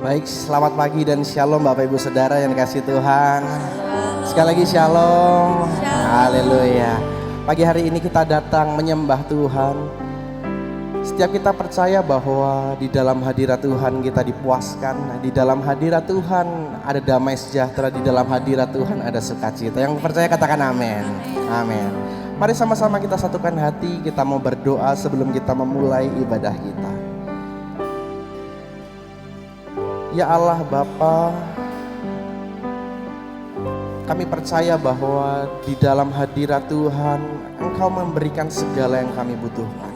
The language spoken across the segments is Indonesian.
Baik, selamat pagi dan shalom Bapak Ibu Saudara yang dikasih Tuhan. Sekali lagi shalom. Haleluya. Pagi hari ini kita datang menyembah Tuhan. Setiap kita percaya bahwa di dalam hadirat Tuhan kita dipuaskan. Di dalam hadirat Tuhan ada damai sejahtera. Di dalam hadirat Tuhan ada sukacita. Yang percaya katakan amin. Amin. Mari sama-sama kita satukan hati. Kita mau berdoa sebelum kita memulai ibadah kita. Ya Allah Bapa, kami percaya bahwa di dalam hadirat Tuhan Engkau memberikan segala yang kami butuhkan.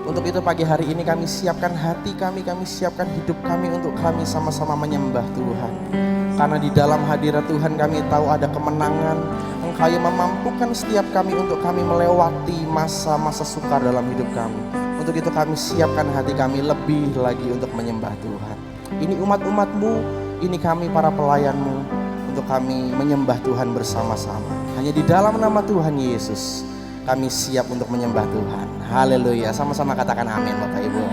Untuk itu pagi hari ini kami siapkan hati kami siapkan hidup kami untuk kami sama-sama menyembah Tuhan. Karena di dalam hadirat Tuhan kami tahu ada kemenangan. Engkau yang memampukan setiap kami untuk kami melewati masa-masa sukar dalam hidup kami. Untuk itu kami siapkan hati kami lebih lagi untuk menyembah Tuhan. Ini umat-umat-Mu, ini kami para pelayan-Mu, untuk kami menyembah Tuhan bersama-sama. Hanya di dalam nama Tuhan Yesus, kami siap untuk menyembah Tuhan. Haleluya, sama-sama katakan amin Bapak Ibu.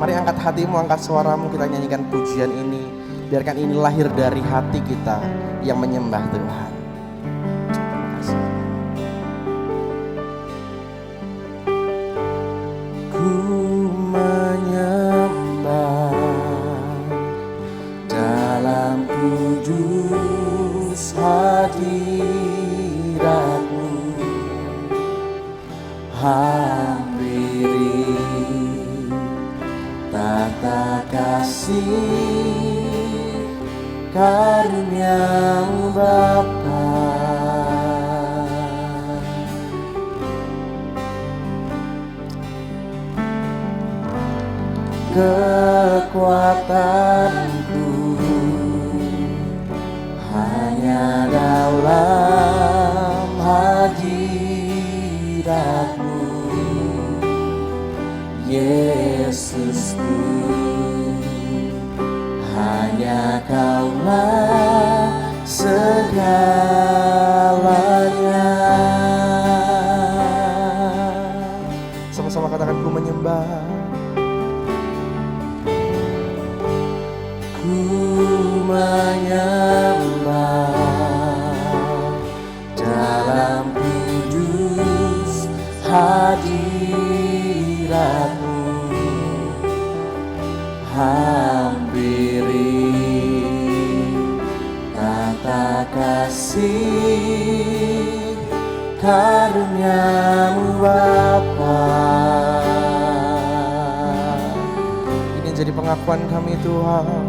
Mari angkat hatimu, angkat suaramu, kita nyanyikan pujian ini. Biarkan ini lahir dari hati kita yang menyembah Tuhan. Terima kasih. Ku menyembah dalam kudus hadirat-Mu, hampiri tata kasih karunia-Mu Bapa. Kekuatanku hanya dalam hadirat-Mu, Yesusku. Hanya Kaulah segalanya. Sama-sama katakan, ku menyembah. Ku menyembah dalam kudus hadirat-Mu, hampiri tata kasih karunia-Mu Bapa. Ini jadi pengakuan kami Tuhan.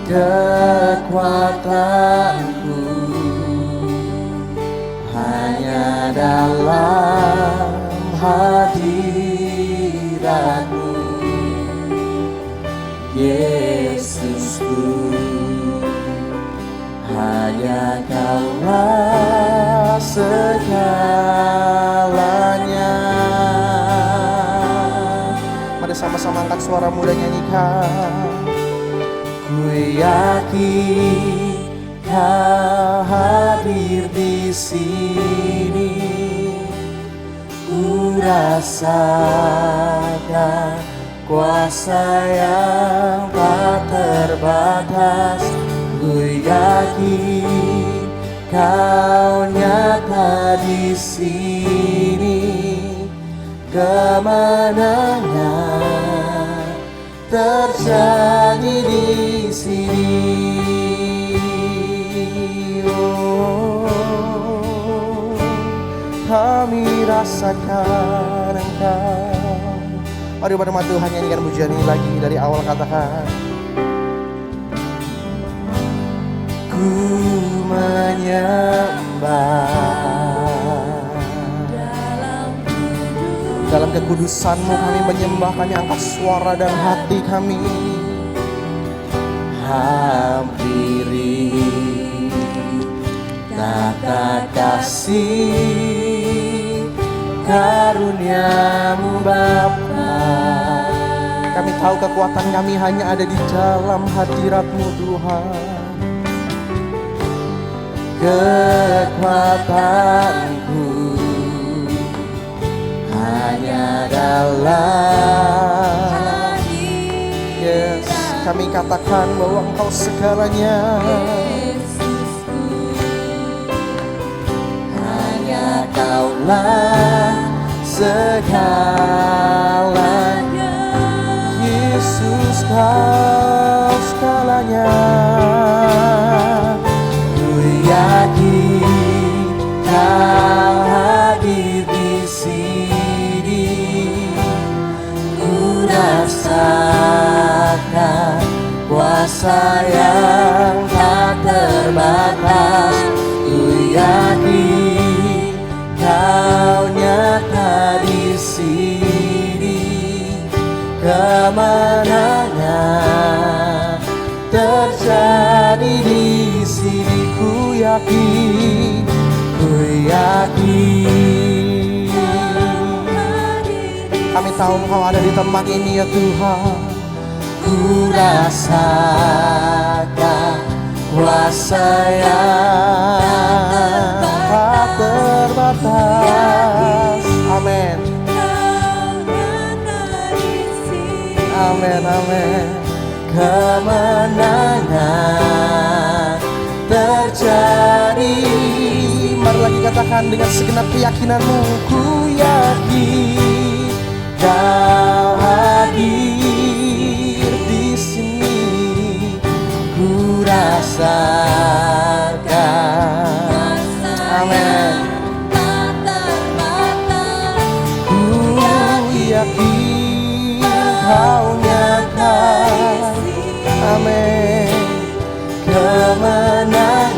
Kekuatanku hanya dalam hadirat-Mu, Yesusku. Hanya Kaulah segalanya. Mari sama-sama angkat suara muda nyanyikan. Ku yakin Kau hadir di sini. Ku rasakan kuasa yang tak terbatas. Ku yakin Kau nyata di sini. Kemenangan terjanji di sini. Oh, kami rasakan Engkau. Mari pada Tuhan nyanyikan pujian ini lagi dari awal, katakan. Ku menyembah dalam kekudusan-Mu, kami menyembah, kami angkat suara dan hati kami. Hampiri tata kasih karunia-Mu Bapa. Kami tahu kekuatan kami hanya ada di dalam hadirat-Mu Tuhan. Kekuatanku hanya dalam kami katakan bahwa Engkau segalanya. Hanya Kaulah segalanya, Yesus Kau segalanya. Ku yakin Kau hadir di sini, ku rasakan kuasa yang tak terbatas. Ku yakin Kau nyata di sini, kemenangan terjadi di sini. Ku yakin, ku yakin. Kami tahu Engkau ada di tempat ini ya Tuhan. Ku rasakan kuasa yang tak terbatas. Amin. Amin, amin. Kemenangan terjadi. Mari lagi katakan dengan segenap keyakinanmu. Ku yakin Kau hadir di sini, ku rasakan. Amin. Ku yakin Kau nyata. Amin. Kemenangan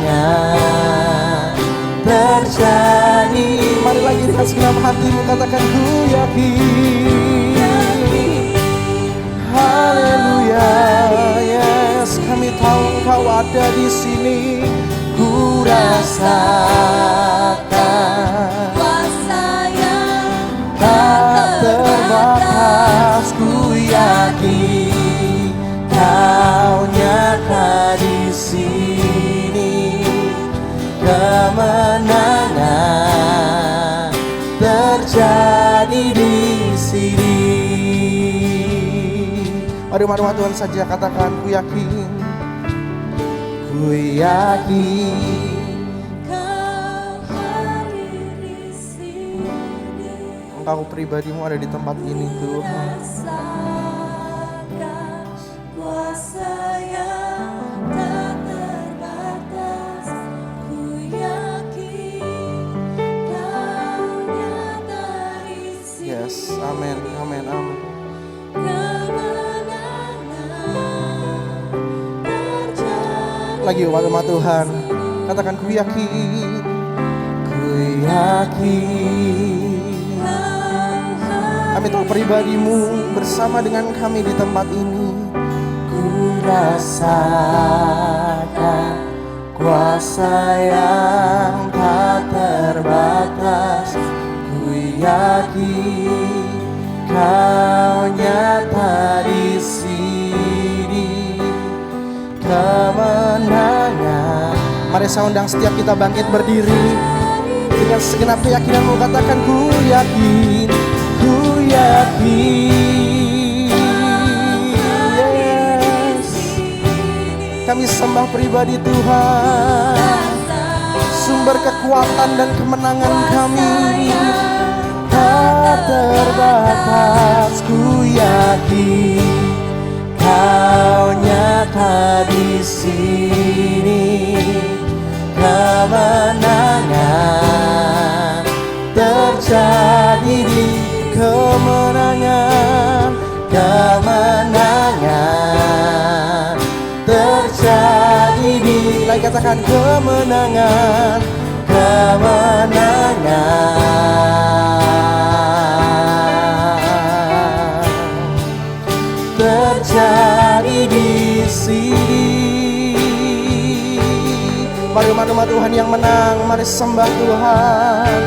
terjadi. Mari lagi dengan segenap hatimu katakan ku yakin. Haleluya. Yes, kami tahu Engkau ada di sini. Ku rasakan kuasa yang tak terbatas. Ku yakin Kau nyata di sini, kemenangan terjadi di sini. Mari rumah Tuhan saja katakan ku yakin. Ku yakin Kau hadir di sini. Engkau pribadimu ada di tempat ini Tuhan. Kuasa yang tak terbatas. Ku yakin Kau nyata di sini. Yes, amin, amin, amin. Lagi umat Tuhan katakan ku yakin. Ku yakin. Kami tahu pribadimu bersama dengan kami di tempat ini. Ku rasakan kuasa yang tak terbatas. Ku yakin Kau nyata di sini, kemenangan. Mari saya undang setiap kita bangkit berdiri dengan segenap keyakinanmu katakan ku yakin, ku yakin. Yes. Kami sembah pribadi Tuhan, sumber kekuatan dan kemenangan kami tak terbatas. Ku yakin Kau nyata di sini, kemenangan terjadi di kemenangan, kemenangan terjadi di. Lagi katakan kemenangan, kemenangan terjadi di sini. Mari umat Tuhan yang menang, mari sembah Tuhan,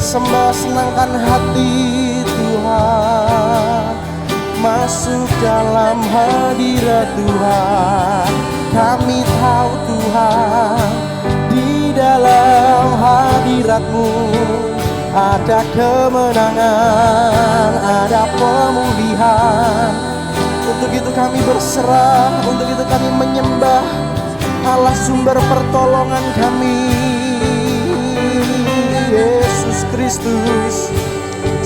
sembah senangkan hati Tuhan, masuk dalam hadirat Tuhan. Kami tahu Tuhan, di dalam hadirat-Mu ada kemenangan, ada pemulihan. Untuk itu kami berserah, untuk itu kami menyembah Allah sumber pertolongan kami, Yesus Kristus.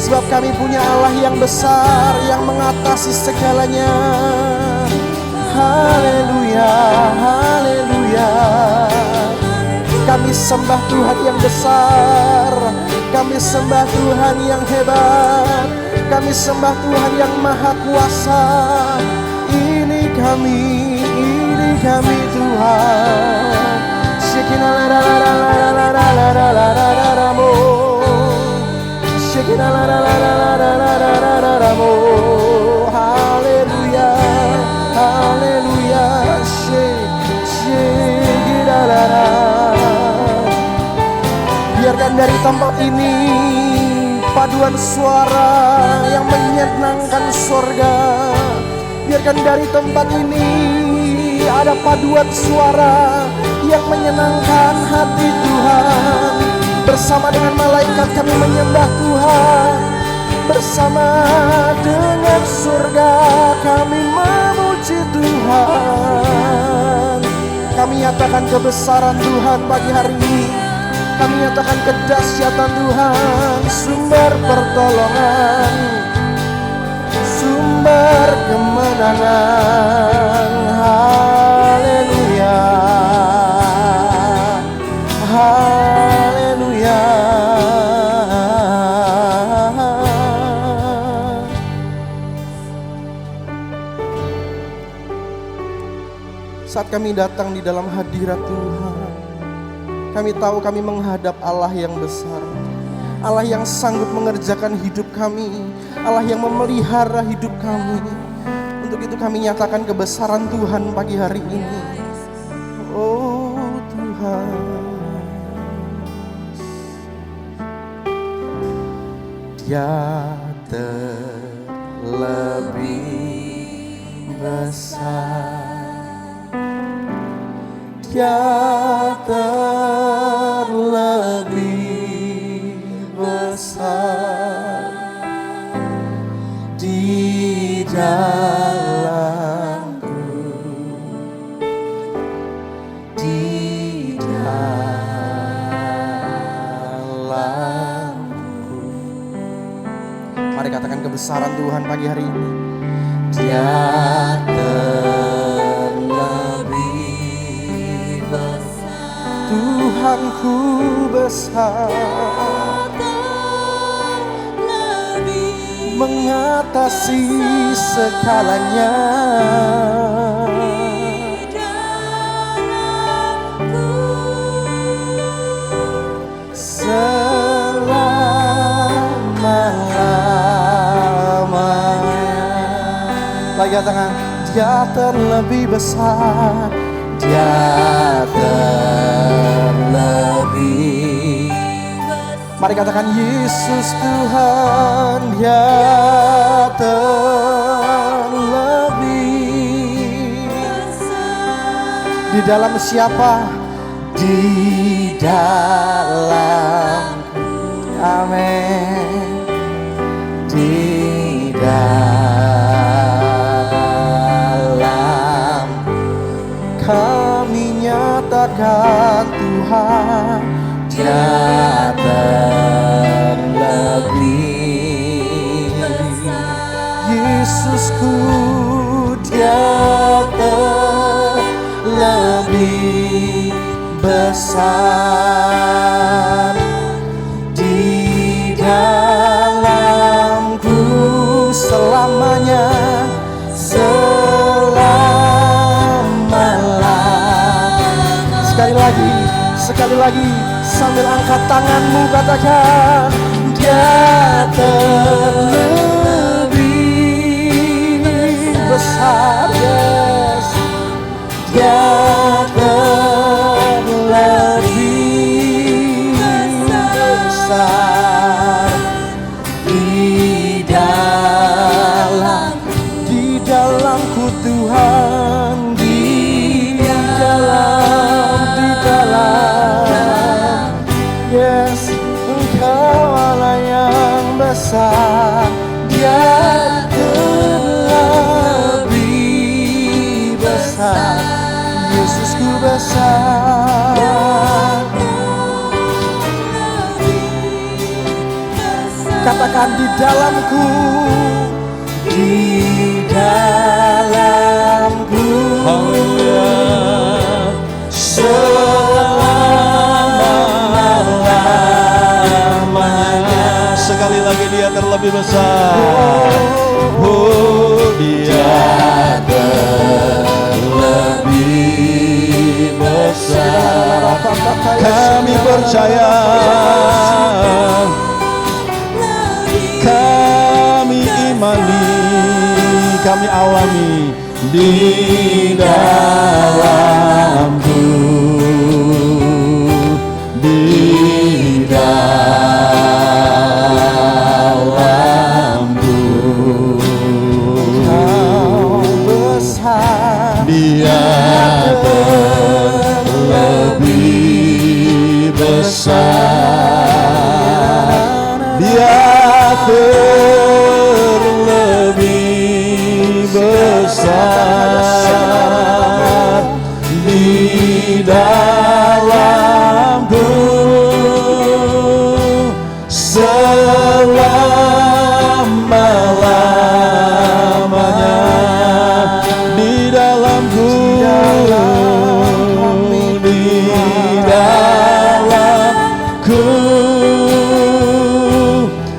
Sebab kami punya Allah yang besar, yang mengatasi segalanya. Haleluya, haleluya. Kami sembah Tuhan yang besar, kami sembah Tuhan yang hebat, kami sembah Tuhan yang maha kuasa. Ini kami Tuhan. Haleluya, haleluya. Biarkan dari tempat ini paduan suara yang menyenangkan surga. Biarkan dari tempat ini ada paduan suara yang menyenangkan hati Tuhan. Bersama dengan malaikat kami menyembah Tuhan, bersama dengan surga kami memuji Tuhan. Kami nyatakan kebesaran Tuhan pagi hari ini. Kami nyatakan kedahsyatan Tuhan, sumber pertolongan, sumber kemenangan. Haleluya, haleluya. Saat kami datang di dalam hadirat Tuhan, kami tahu kami menghadap Allah yang besar, Allah yang sanggup mengerjakan hidup kami, Allah yang memelihara hidup kami. Untuk itu kami nyatakan kebesaran Tuhan pagi hari ini. Oh Tuhan, Dia terlebih besar, Dia terlebih besar di dalamku, di dalamku. Mari katakan kebesaran Tuhan pagi hari ini. Dia Tuhanku besar, mengatasi segalanya. Selama-lamanya. Lagi katakan, Dia terlebih besar, Dia terlebih. Mari katakan Yesus Tuhan, Dia terlebih. Di dalam siapa? Di dalam. Amin. Di dalam kami nyatakan Tuhan, Dia terlebih. Yesusku, Dia terlebih besar. Di dalamku selamanya, selama-lamanya. Sekali lagi, sambil angkat tanganmu katakan, Dia terlebih besar. Yes, Dia terlebih besar. Di dalamku Tuhan, di dalam. Yes, Engkau Allah yang besar. Katakan di dalamku, di dalamku, selama-lamanya. Sekali lagi, Dia terlebih besar. Oh, Dia terlebih besar. Kami percaya, kami imani, kami alami di dalamku, di dalamku. Kau besar, Dia terlebih besar. Dia terlebih besar di dalamku, selama-lamanya. Di dalamku, di dalamku,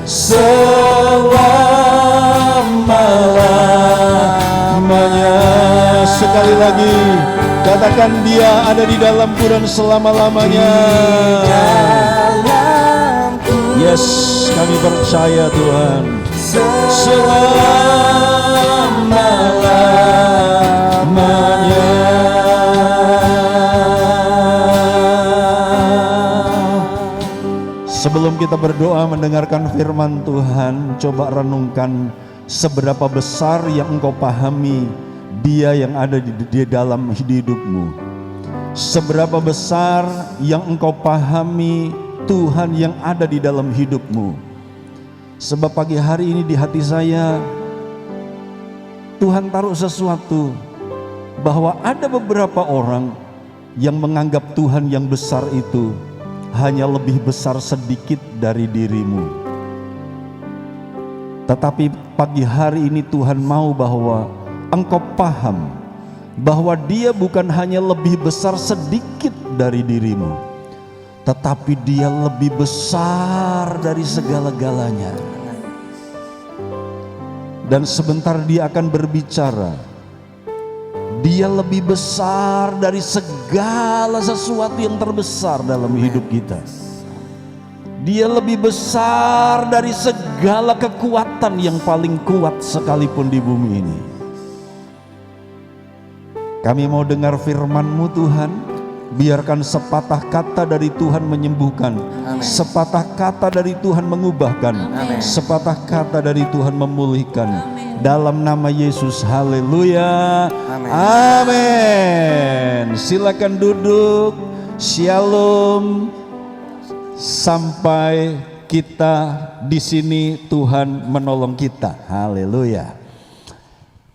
selama-lamanya. Sekali lagi, katakan Dia ada di dalamku dan selama-lamanya. Yes, kami percaya Tuhan. Selama-lamanya. Sebelum kita berdoa mendengarkan firman Tuhan, coba renungkan seberapa besar yang engkau pahami Dia yang ada di dalam hidupmu. Seberapa besar yang engkau pahami Tuhan yang ada di dalam hidupmu. Sebab pagi hari ini di hati saya, Tuhan taruh sesuatu, bahwa ada beberapa orang yang menganggap Tuhan yang besar itu hanya lebih besar sedikit dari dirimu. Tetapi pagi hari ini Tuhan mau bahwa engkau paham bahwa Dia bukan hanya lebih besar sedikit dari dirimu, tetapi Dia lebih besar dari segala-galanya. Dan sebentar Dia akan berbicara, Dia lebih besar dari segala sesuatu yang terbesar dalam hidup kita. Dia lebih besar dari segala kekuatan yang paling kuat sekalipun di bumi ini. Kami mau dengar firman-Mu Tuhan. Biarkan sepatah kata dari Tuhan menyembuhkan. Amen. Sepatah kata dari Tuhan mengubahkan. Amen. Sepatah kata dari Tuhan memulihkan. Amen. Dalam nama Yesus, haleluya. Amen. Amin. Silakan duduk. Shalom. Sampai kita di sini Tuhan menolong kita. Haleluya.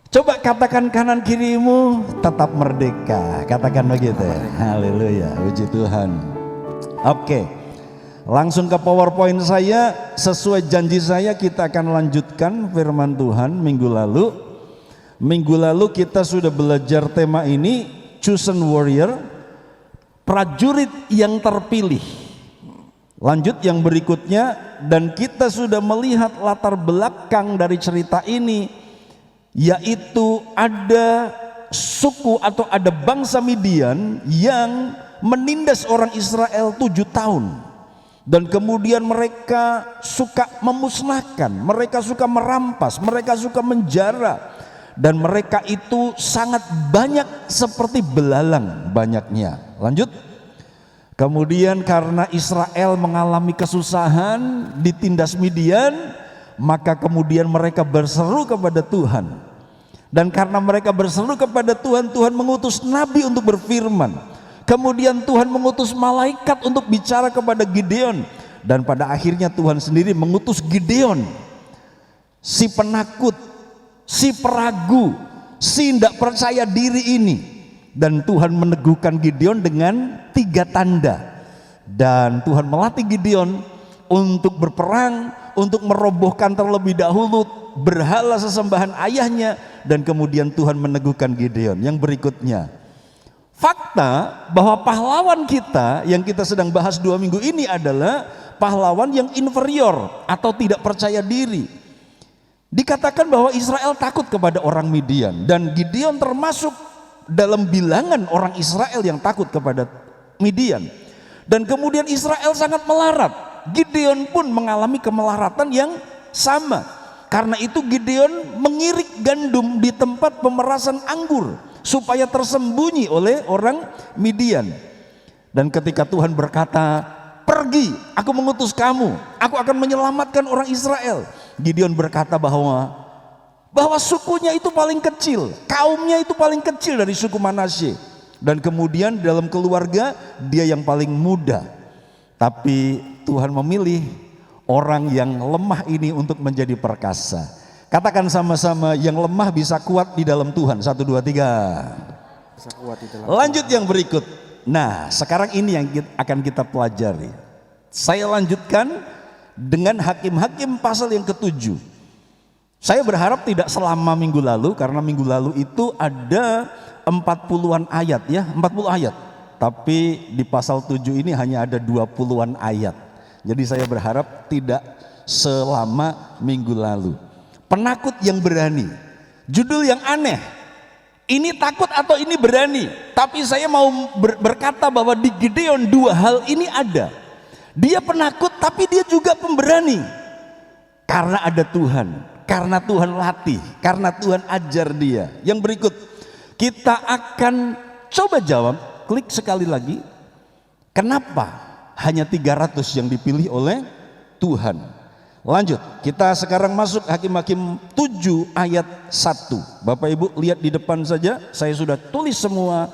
Coba katakan kanan kirimu, tetap merdeka. Katakan begitu. Haleluya, puji Tuhan. Oke, langsung ke PowerPoint saya. Sesuai janji saya, kita akan lanjutkan firman Tuhan minggu lalu. Minggu lalu kita sudah belajar tema ini, Chosen Warrior, prajurit yang terpilih. Lanjut yang berikutnya, dan kita sudah melihat latar belakang dari cerita ini, yaitu ada suku atau ada bangsa Midian yang menindas orang Israel 7 tahun. Dan kemudian mereka suka memusnahkan, mereka suka merampas, mereka suka menjara. Dan mereka itu sangat banyak seperti belalang banyaknya. Lanjut. Kemudian karena Israel mengalami kesusahan, ditindas Midian, maka kemudian mereka berseru kepada Tuhan. Dan karena mereka berseru kepada Tuhan, Tuhan mengutus nabi untuk berfirman. Kemudian Tuhan mengutus malaikat untuk bicara kepada Gideon. Dan pada akhirnya Tuhan sendiri mengutus Gideon, si penakut, si peragu, si tidak percaya diri ini. Dan Tuhan meneguhkan Gideon dengan 3 tanda. Dan Tuhan melatih Gideon untuk berperang, untuk merobohkan terlebih dahulu berhala sesembahan ayahnya, dan kemudian Tuhan meneguhkan Gideon. Yang berikutnya, fakta bahwa pahlawan kita yang kita sedang bahas 2 minggu ini adalah pahlawan yang inferior atau tidak percaya diri. Dikatakan bahwa Israel takut kepada orang Midian, dan Gideon termasuk dalam bilangan orang Israel yang takut kepada Midian. Dan kemudian Israel sangat melarat. Gideon pun mengalami kemelaratan yang sama. Karena itu Gideon mengirik gandum di tempat pemerasan anggur supaya tersembunyi oleh orang Midian. Dan ketika Tuhan berkata, "Pergi, aku mengutus kamu, aku akan menyelamatkan orang Israel," Gideon berkata bahwa sukunya itu paling kecil, kaumnya itu paling kecil dari suku Manasye. Dan kemudian dalam keluarga dia yang paling muda. Tapi Tuhan memilih orang yang lemah ini untuk menjadi perkasa. Katakan sama-sama, yang lemah bisa kuat di dalam Tuhan. 1, 2, 3. Bisa kuat di dalam Lanjut yang berikut. Nah, sekarang ini yang akan kita pelajari. Saya lanjutkan dengan Hakim-Hakim pasal yang ke-7. Saya berharap tidak selama minggu lalu, karena minggu lalu itu ada 40-an ayat ya, 40 ayat. Tapi di pasal 7 ini hanya ada 20-an ayat. Jadi saya berharap tidak selama minggu lalu. Penakut yang berani. Judul yang aneh. Ini takut atau ini berani? Tapi saya mau berkata bahwa di Gideon 2 hal ini ada. Dia penakut tapi dia juga pemberani. Karena ada Tuhan, karena Tuhan latih, karena Tuhan ajar dia. Yang berikut, kita akan coba jawab, klik sekali lagi. Kenapa hanya 300 yang dipilih oleh Tuhan? Lanjut, kita sekarang masuk Hakim-Hakim 7 ayat 1. Bapak Ibu lihat di depan saja, saya sudah tulis semua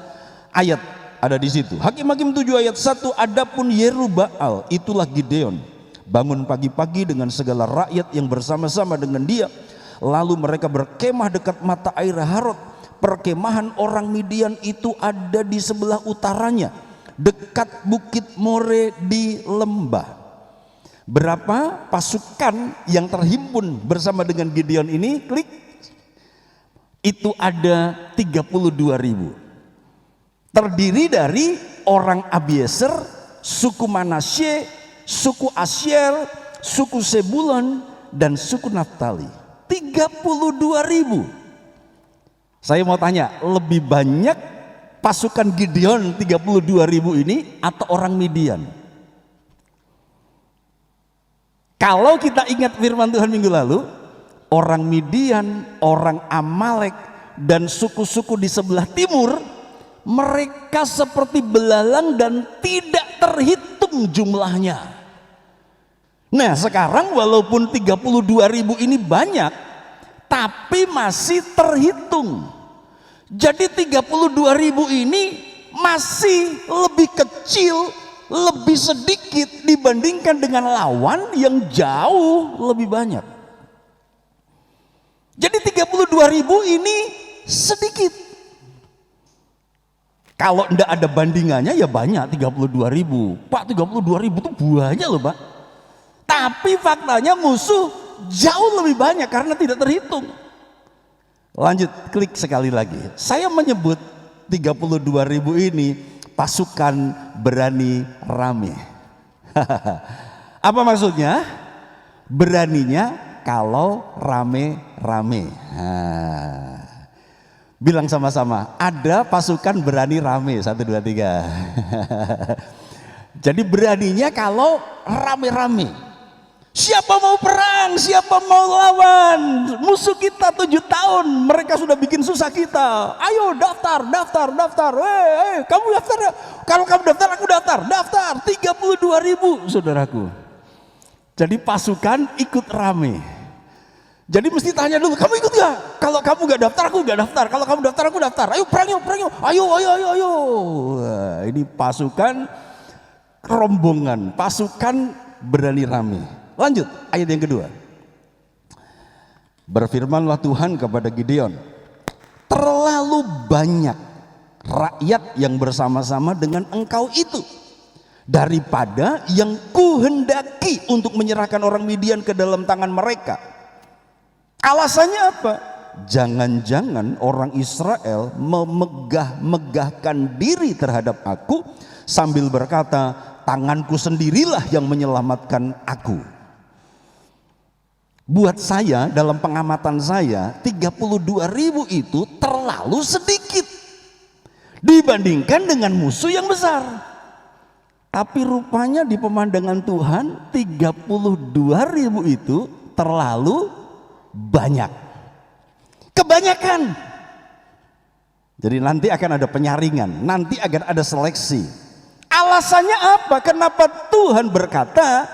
ayat ada di situ. Hakim-Hakim 7 ayat 1, adapun Yerubbaal, itulah Gideon, bangun pagi-pagi dengan segala rakyat yang bersama-sama dengan dia. Lalu mereka berkemah dekat mata air Harod. Perkemahan orang Midian itu ada di sebelah utaranya, dekat bukit More di lembah. Berapa pasukan yang terhimpun bersama dengan Gideon ini? Klik. Itu ada 32.000. Terdiri dari orang Abieser, suku Manasye, suku Asyer, suku Sebulon, dan suku Naftali. 32.000. Saya mau tanya, lebih banyak pasukan Gideon 32.000 ini atau orang Midian? Kalau kita ingat firman Tuhan minggu lalu, orang Midian, orang Amalek, dan suku-suku di sebelah timur, mereka seperti belalang dan tidak terhitung jumlahnya. Nah sekarang walaupun 32.000 ini banyak, tapi masih terhitung. Jadi 32.000 ini masih lebih kecil, lebih sedikit dibandingkan dengan lawan yang jauh lebih banyak. Jadi 32.000 ini sedikit. Kalau tidak ada bandingannya ya banyak 32.000. Pak, 32.000 itu banyak loh Pak. Tapi faktanya musuh jauh lebih banyak karena tidak terhitung. Lanjut, klik sekali lagi. Saya menyebut 32.000 ini pasukan berani rame. Apa maksudnya? Beraninya kalau rame-rame. Bilang sama-sama, ada pasukan berani rame. 1, 2, 3. Jadi beraninya kalau rame-rame. Siapa mau perang, siapa mau lawan musuh kita 7 tahun, mereka sudah bikin susah kita. Ayo daftar. Kamu daftar ya? Kalau kamu daftar, aku daftar 32.000 saudaraku. Jadi pasukan ikut rame. Jadi mesti tanya dulu, kamu ikut gak? Kalau kamu gak daftar, aku gak daftar. Kalau kamu daftar, aku daftar. Ayo perang yuk. Ayo. Nah, ini pasukan rombongan, pasukan berani rame. Lanjut, ayat yang kedua. Berfirmanlah Tuhan kepada Gideon, terlalu banyak rakyat yang bersama-sama dengan engkau itu. daripada yang kuhendaki untuk menyerahkan orang Midian ke dalam tangan mereka. Alasannya apa? Jangan-jangan orang Israel memegah-megahkan diri terhadap aku sambil berkata, tanganku sendirilah yang menyelamatkan aku. Buat saya, dalam pengamatan saya, 32.000 itu terlalu sedikit dibandingkan dengan musuh yang besar. Tapi rupanya di pemandangan Tuhan 32.000 itu terlalu banyak, kebanyakan. Jadi nanti akan ada penyaringan, nanti akan ada seleksi. Alasannya apa? Kenapa Tuhan berkata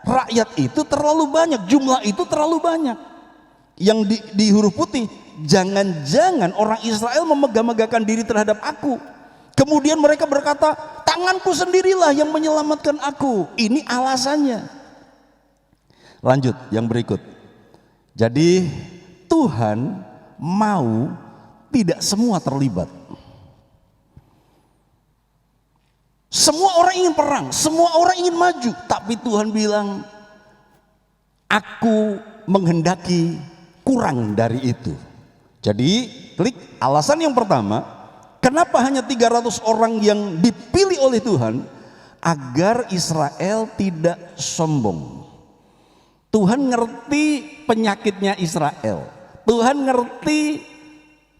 rakyat itu terlalu banyak, jumlah itu terlalu banyak? Yang di huruf putih, jangan-jangan orang Israel memegah-megahkan diri terhadap aku. Kemudian mereka berkata, tanganku sendirilah yang menyelamatkan aku. Ini alasannya. Lanjut yang berikut. Jadi Tuhan mau tidak semua terlibat. Semua orang ingin perang, semua orang ingin maju, tapi Tuhan bilang, aku menghendaki kurang dari itu. Jadi klik alasan yang pertama, kenapa hanya 300 orang yang dipilih oleh Tuhan? Agar Israel tidak sombong. Tuhan ngerti penyakitnya Israel, Tuhan ngerti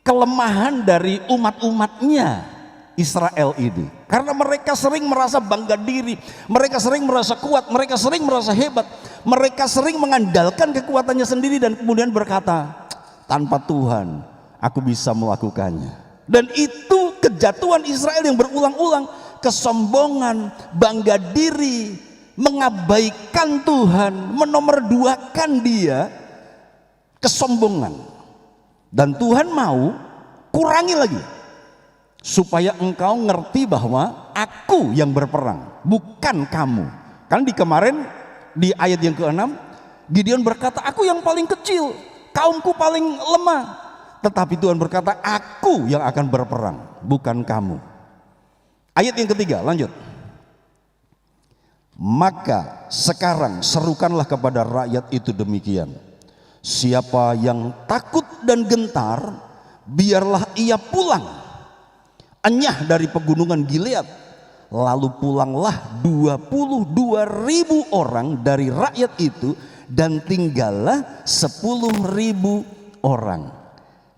kelemahan dari umat-umatnya Israel ini, karena mereka sering merasa bangga diri, mereka sering merasa kuat, mereka sering merasa hebat, mereka sering mengandalkan kekuatannya sendiri dan kemudian berkata, tanpa Tuhan aku bisa melakukannya. Dan itu kejatuhan Israel yang berulang-ulang, kesombongan, bangga diri, mengabaikan Tuhan, menomorduakan Dia, kesombongan. Dan Tuhan mau kurangi lagi, supaya engkau ngerti bahwa aku yang berperang, bukan kamu. Kan di kemarin di ayat yang ke-6 Gideon berkata, aku yang paling kecil, kaumku paling lemah. Tetapi Tuhan berkata, aku yang akan berperang, bukan kamu. Ayat yang ketiga, lanjut. Maka sekarang serukanlah kepada rakyat itu demikian, siapa yang takut dan gentar, biarlah ia pulang enyah dari pegunungan Gilead. Lalu pulanglah 22.000 orang dari rakyat itu, dan tinggallah 10.000 orang.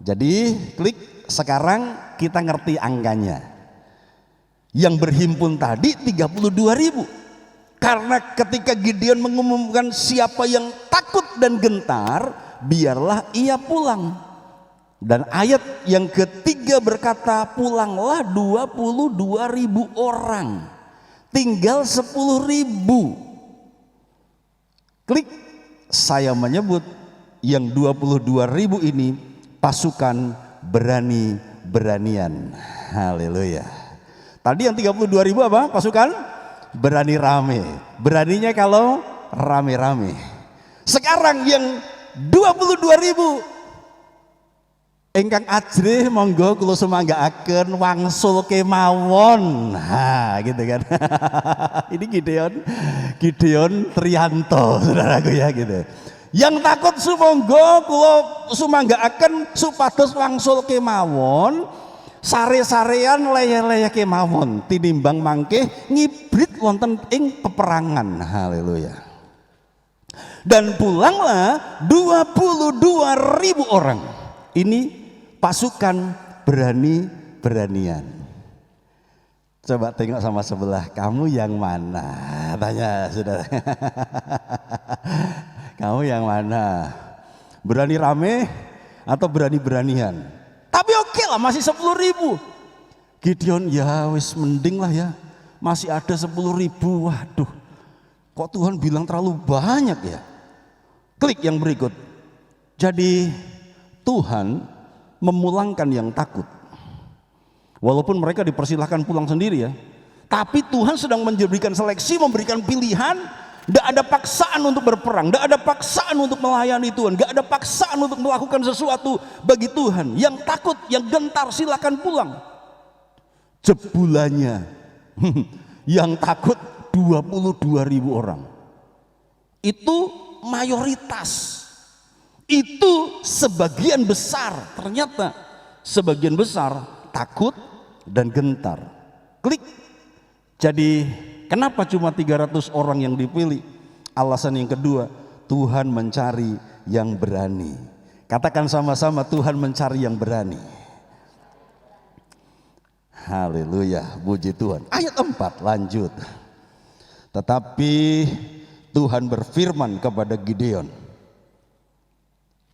Jadi klik, sekarang kita ngerti angkanya. Yang berhimpun tadi 32.000. Karena ketika Gideon mengumumkan siapa yang takut dan gentar, biarlah ia pulang. Dan ayat yang ketiga berkata, pulanglah 22.000 orang, tinggal 10.000. Klik, saya menyebut yang 22.000 ini pasukan berani-beranian. Haleluya. Tadi yang 32.000 apa? Pasukan berani rame. Beraninya kalau rame-rame. Sekarang yang 22.000, engkang ajrih monggo kula sumanggaaken wangsul kemawon. Nah, gitu kan. Ini Gideon Trianto, saudaraku ya gitu. Yang takut sumangga kula sumanggaaken supados wangsul kemawon, sare-sarean leyeh-leyeh kemawon, tinimbang mangke ngibrit wonten ing peperangan. Haleluya. Dan pulanglah 22.000 orang. Ini pasukan berani-beranian. Coba tengok sama sebelah, kamu yang mana? Tanya saudara. Kamu yang mana? Berani rame atau berani-beranian? Tapi oke lah, masih 10.000. Gideon, ya wis mending lah ya, masih ada 10.000. Waduh, kok Tuhan bilang terlalu banyak ya? Klik yang berikut. Jadi Tuhan memulangkan yang takut. Walaupun mereka dipersilahkan pulang sendiri ya, tapi Tuhan sedang memberikan seleksi, memberikan pilihan. Tidak ada paksaan untuk berperang, tidak ada paksaan untuk melayani Tuhan, tidak ada paksaan untuk melakukan sesuatu bagi Tuhan. Yang takut, yang gentar silakan pulang. Jebulannya Yang takut 22.000 orang. Itu mayoritas. Itu sebagian besar. Ternyata sebagian besar takut dan gentar. Klik. Jadi kenapa cuma 300 orang yang dipilih? Alasan yang kedua, Tuhan mencari yang berani. Katakan sama-sama, Tuhan mencari yang berani. Haleluya, puji Tuhan. Ayat 4 lanjut. Tetapi Tuhan berfirman kepada Gideon.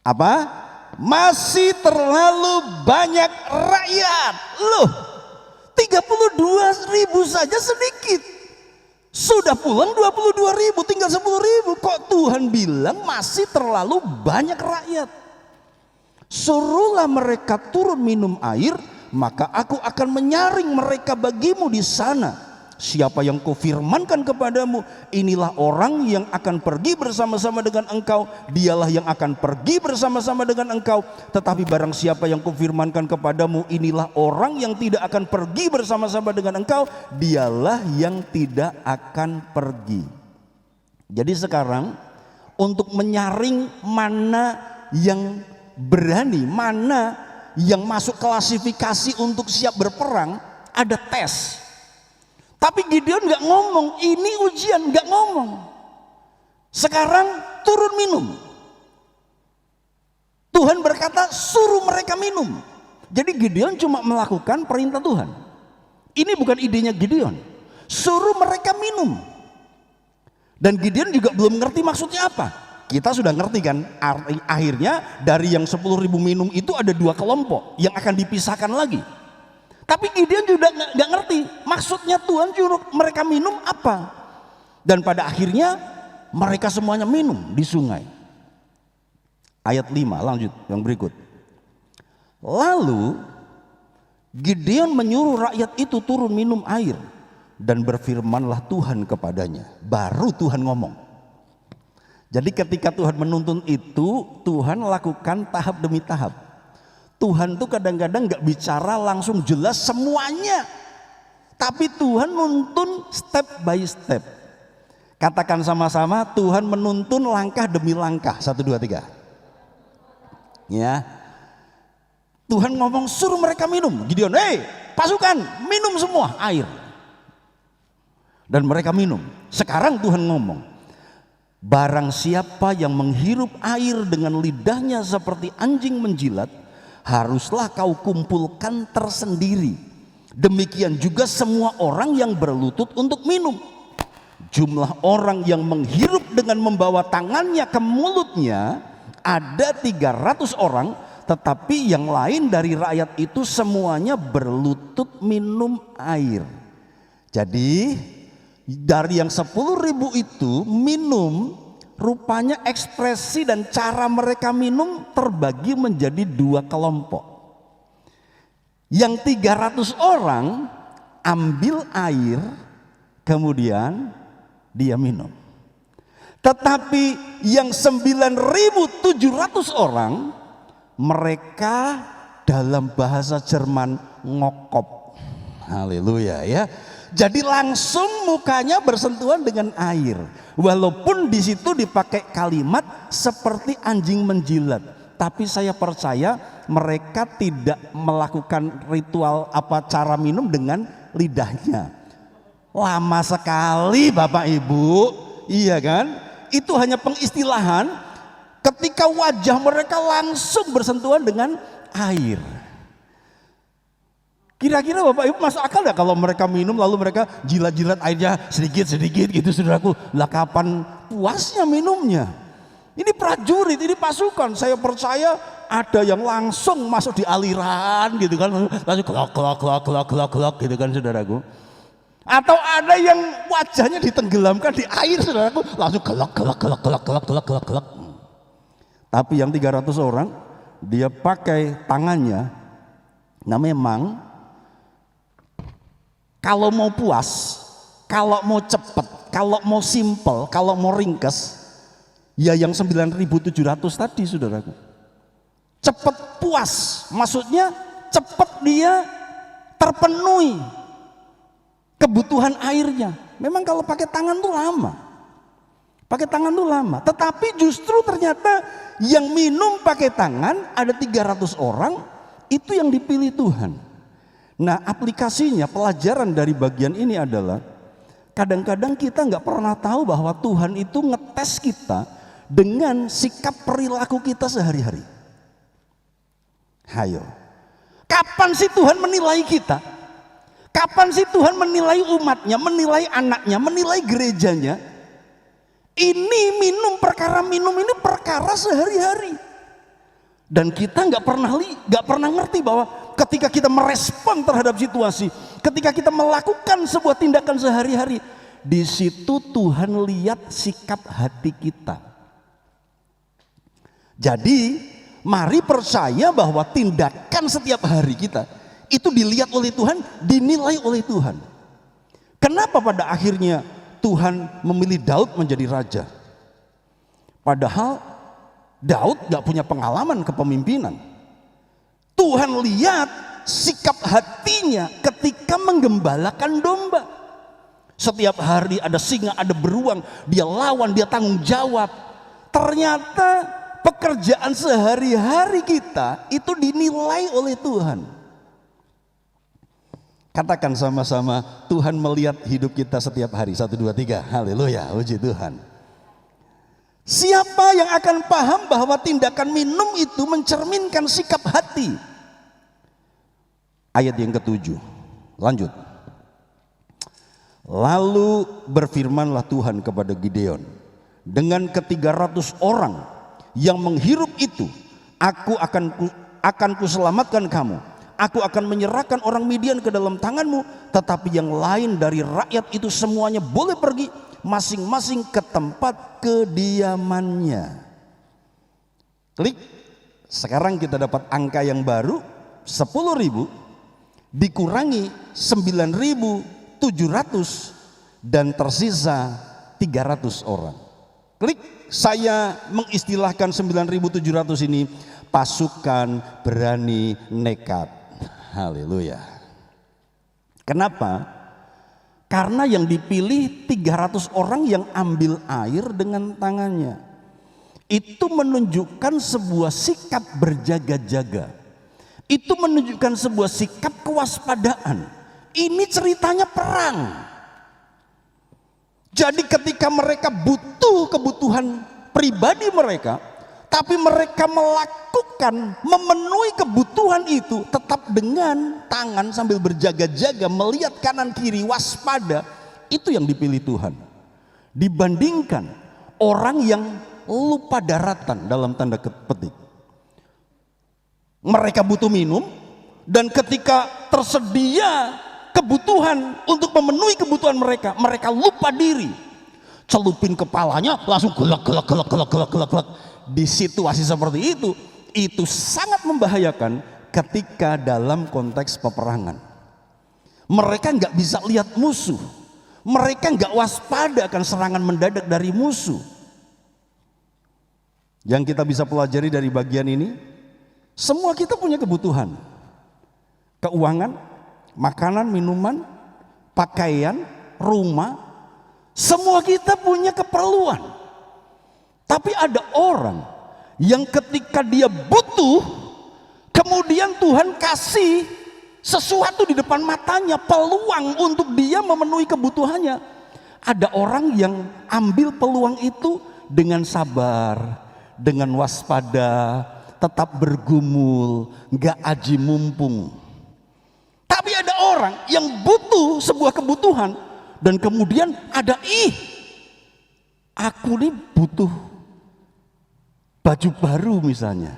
Apa? Masih terlalu banyak rakyat. Loh, 32.000 saja sedikit. Sudah pulang 22.000, tinggal 10.000. Kok Tuhan bilang masih terlalu banyak rakyat? Suruhlah mereka turun minum air, maka aku akan menyaring mereka bagimu di sana. Siapa yang kufirmankan kepadamu, inilah orang yang akan pergi bersama-sama dengan engkau, dialah yang akan pergi bersama-sama dengan engkau. Tetapi barang siapa yang kufirmankan kepadamu, inilah orang yang tidak akan pergi bersama-sama dengan engkau, dialah yang tidak akan pergi. Jadi sekarang untuk menyaring mana yang berani, mana yang masuk klasifikasi untuk siap berperang, ada tes. Tapi Gideon gak ngomong, ini ujian, gak ngomong. Sekarang turun minum. Tuhan berkata suruh mereka minum. Jadi Gideon cuma melakukan perintah Tuhan. Ini bukan idenya Gideon. Suruh mereka minum. Dan Gideon juga belum ngerti maksudnya apa. Kita sudah ngerti kan, akhirnya dari yang 10.000 minum itu ada 2 kelompok yang akan dipisahkan lagi. Tapi Gideon juga nggak ngerti maksudnya Tuhan suruh mereka minum apa. Dan pada akhirnya mereka semuanya minum di sungai. Ayat 5 lanjut yang berikut. Lalu Gideon menyuruh rakyat itu turun minum air. Dan berfirmanlah Tuhan kepadanya. Baru Tuhan ngomong. Jadi ketika Tuhan menuntun itu, Tuhan lakukan tahap demi tahap. Tuhan tuh kadang-kadang gak bicara langsung jelas semuanya. Tapi Tuhan menuntun step by step. Katakan sama-sama, Tuhan menuntun langkah demi langkah. 1, 2, 3. Ya. Tuhan ngomong suruh mereka minum. Gideon, pasukan minum semua air. Dan mereka minum. Sekarang Tuhan ngomong, barang siapa yang menghirup air dengan lidahnya seperti anjing menjilat, haruslah kau kumpulkan tersendiri. Demikian juga semua orang yang berlutut untuk minum. Jumlah orang yang menghirup dengan membawa tangannya ke mulutnya ada 300 orang, tetapi yang lain dari rakyat itu semuanya berlutut minum air. Jadi dari yang 10.000 itu minum, rupanya ekspresi dan cara mereka minum terbagi menjadi 2 kelompok. Yang 300 orang ambil air, kemudian dia minum. Tetapi yang 9.700 orang, mereka dalam bahasa Jerman ngokop. Haleluya ya. Jadi langsung mukanya bersentuhan dengan air. Walaupun di situ dipakai kalimat seperti anjing menjilat, tapi saya percaya mereka tidak melakukan ritual cara minum dengan lidahnya. Lama sekali Bapak Ibu, iya kan? Itu hanya pengistilahan ketika wajah mereka langsung bersentuhan dengan air. Kira-kira Bapak Ibu masuk akal gak kalau mereka minum lalu mereka jilat-jilat airnya sedikit-sedikit gitu saudaraku. Lah kapan puasnya minumnya? Ini prajurit, ini pasukan. Saya percaya ada yang langsung masuk di aliran gitu kan. Langsung gelak gitu kan saudaraku. Atau ada yang wajahnya ditenggelamkan di air saudaraku. Langsung gelak. Tapi yang 300 orang dia pakai tangannya. Nah memang kalau mau puas, kalau mau cepat, kalau mau simple, kalau mau ringkes, ya yang 9.700 tadi saudaraku. Cepat puas, maksudnya cepat dia terpenuhi. kebutuhan airnya. Memang kalau pakai tangan tuh lama. Pakai tangan tuh lama. Tetapi justru ternyata yang minum pakai tangan ada 300 orang, itu yang dipilih Tuhan. Nah, aplikasinya, pelajaran dari bagian ini adalah kadang-kadang kita nggak pernah tahu bahwa Tuhan itu ngetes kita dengan sikap perilaku kita sehari-hari. Hayo. Kapan sih Tuhan menilai kita? Kapan sih Tuhan menilai umatnya, menilai anaknya, menilai gerejanya? Ini minum ini perkara sehari-hari. Dan kita nggak pernah ngerti bahwa ketika kita merespon terhadap situasi, ketika kita melakukan sebuah tindakan sehari-hari, di situ Tuhan lihat sikap hati kita. Jadi mari percaya bahwa tindakan setiap hari kita itu dilihat oleh Tuhan, dinilai oleh Tuhan. Kenapa pada akhirnya Tuhan memilih Daud menjadi raja? Padahal Daud gak punya pengalaman kepemimpinan. Tuhan lihat sikap hatinya ketika menggembalakan domba. Setiap hari ada singa, ada beruang, dia lawan, dia tanggung jawab. Ternyata pekerjaan sehari-hari kita itu dinilai oleh Tuhan. Katakan sama-sama, Tuhan melihat hidup kita setiap hari. 1, 2, 3, haleluya, puji Tuhan. Siapa yang akan paham bahwa tindakan minum itu mencerminkan sikap hati? Ayat yang ke-7, lanjut. Lalu berfirmanlah Tuhan kepada Gideon, dengan ke-300 orang yang menghirup itu, aku akan kuselamatkan kamu. Aku akan menyerahkan orang Midian ke dalam tanganmu, tetapi yang lain dari rakyat itu semuanya boleh pergi masing-masing ke tempat kediamannya. Klik. Sekarang kita dapat angka yang baru, 10.000 dikurangi 9.700 dan tersisa 300 orang. Klik. Saya mengistilahkan 9.700 ini pasukan berani nekat. Haleluya. Kenapa? Karena yang dipilih 300 orang yang ambil air dengan tangannya. Itu menunjukkan sebuah sikap berjaga-jaga. Itu menunjukkan sebuah sikap kewaspadaan. Ini ceritanya perang. Jadi ketika mereka butuh kebutuhan pribadi mereka, tapi mereka memenuhi kebutuhan itu tetap dengan tangan sambil berjaga-jaga, melihat kanan kiri, waspada. Itu yang dipilih Tuhan. Dibandingkan orang yang lupa daratan dalam tanda petik. Mereka butuh minum, dan ketika tersedia kebutuhan untuk memenuhi kebutuhan mereka, mereka lupa diri. Celupin kepalanya langsung gelak. Di situasi seperti itu sangat membahayakan ketika dalam konteks peperangan. Mereka nggak bisa lihat musuh, mereka nggak waspada akan serangan mendadak dari musuh. Yang kita bisa pelajari dari bagian ini, semua kita punya kebutuhan, keuangan, makanan, minuman, pakaian, rumah, semua kita punya keperluan. Tapi ada orang yang ketika dia butuh, kemudian Tuhan kasih sesuatu di depan matanya, peluang untuk dia memenuhi kebutuhannya. Ada orang yang ambil peluang itu dengan sabar, dengan waspada, tetap bergumul, gak aji mumpung. Tapi ada orang yang butuh sebuah kebutuhan, dan kemudian ada aku nih butuh baju baru misalnya,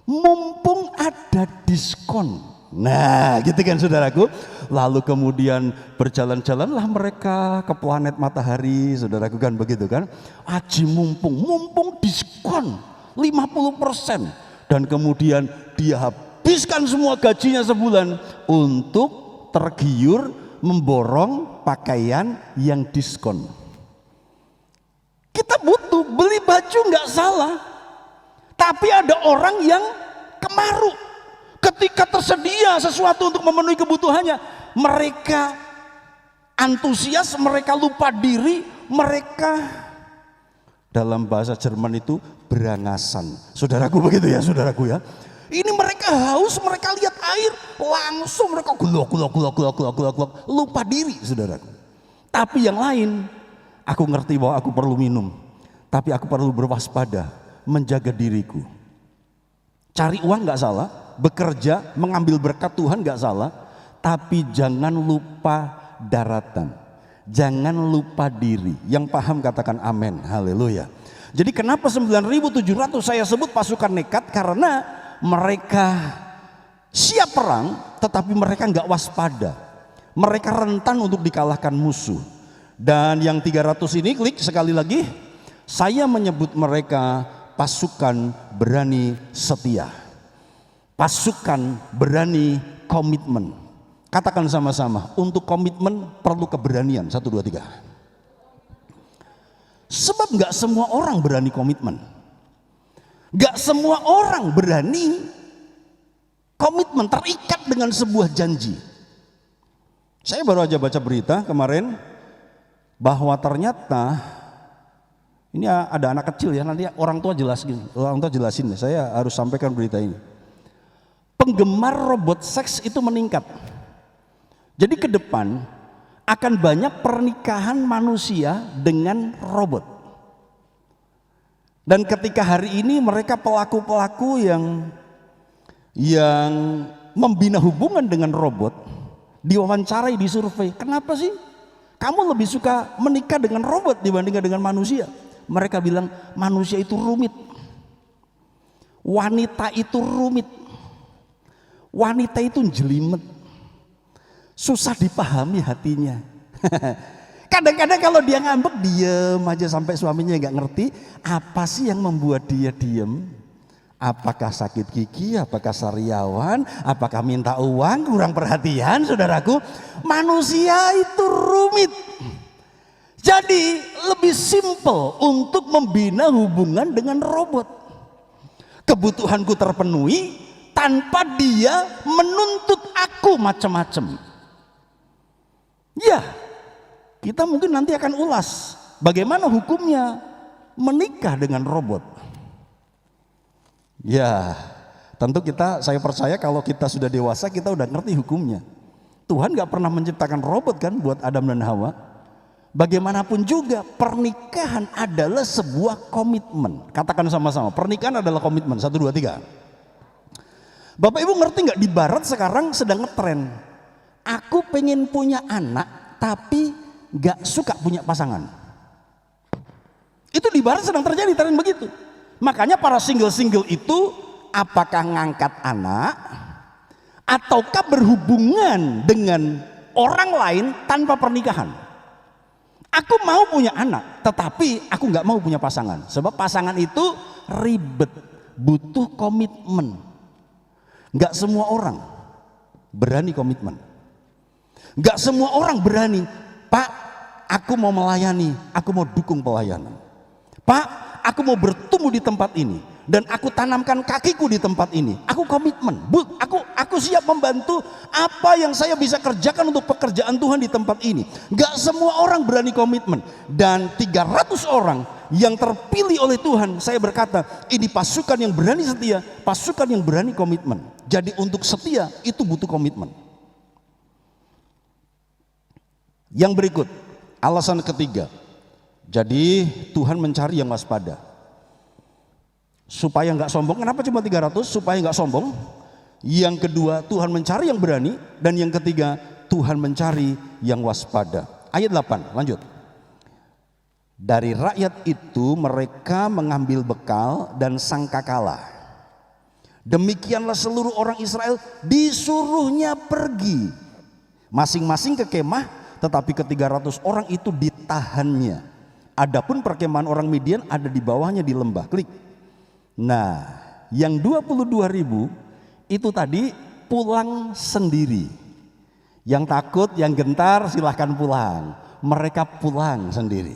mumpung ada diskon. Nah gitu kan saudaraku. Lalu kemudian berjalan-jalanlah mereka ke planet matahari, saudaraku, kan begitu kan. Aji mumpung diskon 50%. Dan kemudian dia habiskan semua gajinya sebulan untuk tergiur memborong pakaian yang diskon. Kita butuh beli baju, nggak salah. Tapi ada orang yang kemaruk. Ketika tersedia sesuatu untuk memenuhi kebutuhannya, mereka antusias, mereka lupa diri, mereka dalam bahasa Jerman itu berangasan. Saudaraku begitu ya, saudaraku ya. Ini mereka haus, mereka lihat air, langsung mereka gulok, lupa diri, saudaraku. Tapi yang lain, aku ngerti bahwa aku perlu minum, tapi aku perlu berwaspada, menjaga diriku. Cari uang nggak salah, bekerja, mengambil berkat Tuhan nggak salah, tapi jangan lupa daratan, jangan lupa diri. Yang paham katakan amin, haleluya. Jadi kenapa 9.700 saya sebut pasukan nekat? Karena mereka siap perang, tetapi mereka nggak waspada. Mereka rentan untuk dikalahkan musuh. Dan yang 300 ini, klik sekali lagi, saya menyebut mereka pasukan berani setia. Pasukan berani komitmen. Katakan sama-sama, untuk komitmen perlu keberanian. 1, 2, 3. Sebab nggak semua orang berani komitmen. Gak semua orang berani komitmen, terikat dengan sebuah janji. Saya baru aja baca berita kemarin bahwa ternyata ini ada anak kecil ya, nanti orang tua jelasin, saya harus sampaikan berita ini. Penggemar robot seks itu meningkat. Jadi ke depan akan banyak pernikahan manusia dengan robot. Dan ketika hari ini mereka pelaku-pelaku yang membina hubungan dengan robot, diwawancarai, disurvei, kenapa sih kamu lebih suka menikah dengan robot dibandingkan dengan manusia? Mereka bilang manusia itu rumit, wanita itu rumit, wanita itu jelimet, susah dipahami hatinya. Kadang-kadang kalau dia ngambek diem aja sampai suaminya nggak ngerti apa sih yang membuat dia diem. Apakah sakit gigi, apakah sariawan, apakah minta uang, kurang perhatian, saudaraku. Manusia itu rumit. Jadi lebih simple untuk membina hubungan dengan robot. Kebutuhanku terpenuhi tanpa dia menuntut aku macam-macam. Ya. Kita mungkin nanti akan ulas bagaimana hukumnya menikah dengan robot. Ya, tentu saya percaya kalau kita sudah dewasa kita udah ngerti hukumnya. Tuhan gak pernah menciptakan robot kan buat Adam dan Hawa. Bagaimanapun juga pernikahan adalah sebuah komitmen. Katakan sama-sama, pernikahan adalah komitmen. 1, 2, 3. Bapak Ibu ngerti gak di barat sekarang sedang ngetren. Aku pengen punya anak tapi gak suka punya pasangan. Itu di barat sedang terjadi tren begitu. Makanya para single-single itu apakah ngangkat anak ataukah berhubungan dengan orang lain tanpa pernikahan. Aku mau punya anak tetapi aku gak mau punya pasangan. Sebab pasangan itu ribet, butuh komitmen. Gak semua orang berani komitmen. Gak semua orang berani, Pak, aku mau melayani, aku mau dukung pelayanan. Pak, aku mau bertumbuh di tempat ini dan aku tanamkan kakiku di tempat ini. Aku komitmen. Aku siap membantu apa yang saya bisa kerjakan untuk pekerjaan Tuhan di tempat ini. Gak semua orang berani komitmen. Dan 300 orang yang terpilih oleh Tuhan, saya berkata, ini pasukan yang berani setia, pasukan yang berani komitmen. Jadi untuk setia itu butuh komitmen. Yang berikut, alasan ketiga. Jadi Tuhan mencari yang waspada. Supaya nggak sombong. Kenapa cuma 300? Supaya nggak sombong. Yang kedua, Tuhan mencari yang berani. Dan yang ketiga, Tuhan mencari yang waspada. Ayat 8, lanjut. Dari rakyat itu mereka mengambil bekal dan sangkakala. Demikianlah seluruh orang Israel disuruhnya pergi. Masing-masing ke kemah. Tetapi ke-300 orang itu ditahannya. Adapun perkemahan orang Midian ada di bawahnya di lembah. Klik. Nah, yang 22.000 itu tadi pulang sendiri. Yang takut, yang gentar silahkan pulang. Mereka pulang sendiri.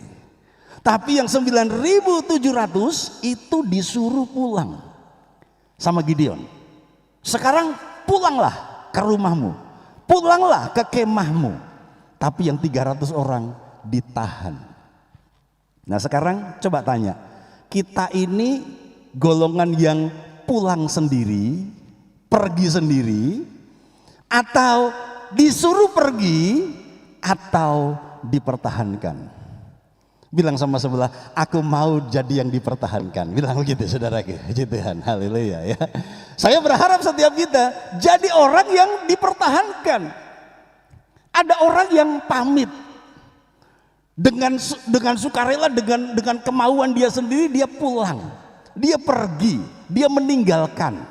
Tapi yang 9.700 itu disuruh pulang sama Gideon. Sekarang pulanglah ke rumahmu. Pulanglah ke kemahmu. tapi yang 300 orang ditahan. Nah sekarang coba tanya, kita ini golongan yang pulang sendiri, pergi sendiri, atau disuruh pergi, atau dipertahankan? Bilang sama sebelah, aku mau jadi yang dipertahankan. Bilang begitu saudaraku, puji Tuhan, haleluya ya. Saya berharap setiap kita jadi orang yang dipertahankan. Ada orang yang pamit dengan sukarela, dengan kemauan dia sendiri, dia pulang, dia pergi, dia meninggalkan.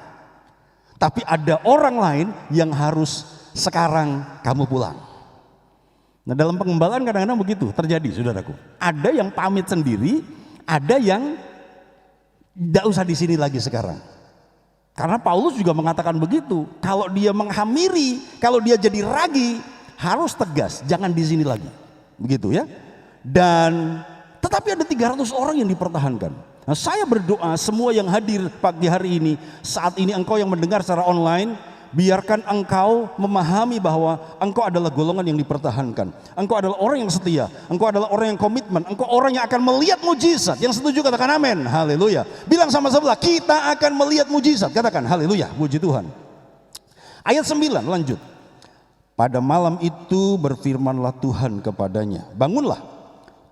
Tapi ada orang lain yang harus sekarang kamu pulang. Nah dalam pengembalaan kadang-kadang begitu terjadi saudaraku. Ada yang pamit sendiri, ada yang tidak usah di sini lagi sekarang. Karena Paulus juga mengatakan begitu. Kalau dia menghamiri, kalau dia jadi ragi, harus tegas, jangan di sini lagi. Begitu ya. Dan tetapi ada 300 orang yang dipertahankan. Nah, saya berdoa semua yang hadir pagi hari ini, saat ini engkau yang mendengar secara online, biarkan engkau memahami bahwa engkau adalah golongan yang dipertahankan. Engkau adalah orang yang setia, engkau adalah orang yang komitmen, engkau orang yang akan melihat mujizat. Yang setuju katakan amin, haleluya. Bilang sama sebelah, kita akan melihat mujizat. Katakan haleluya, puji Tuhan. Ayat 9 lanjut. Pada malam itu berfirmanlah Tuhan kepadanya, bangunlah,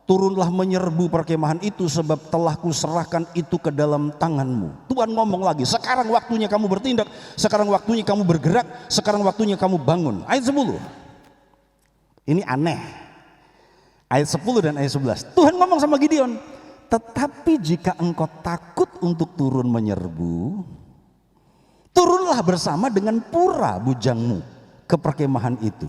turunlah menyerbu perkemahan itu, sebab telah kuserahkan itu ke dalam tanganmu. Tuhan ngomong lagi, sekarang waktunya kamu bertindak, sekarang waktunya kamu bergerak, sekarang waktunya kamu bangun. Ayat 10. Ini aneh. Ayat 10 dan ayat 11. Tuhan ngomong sama Gideon, tetapi jika engkau takut untuk turun menyerbu, turunlah bersama dengan pura bujangmu ke perkemahan itu.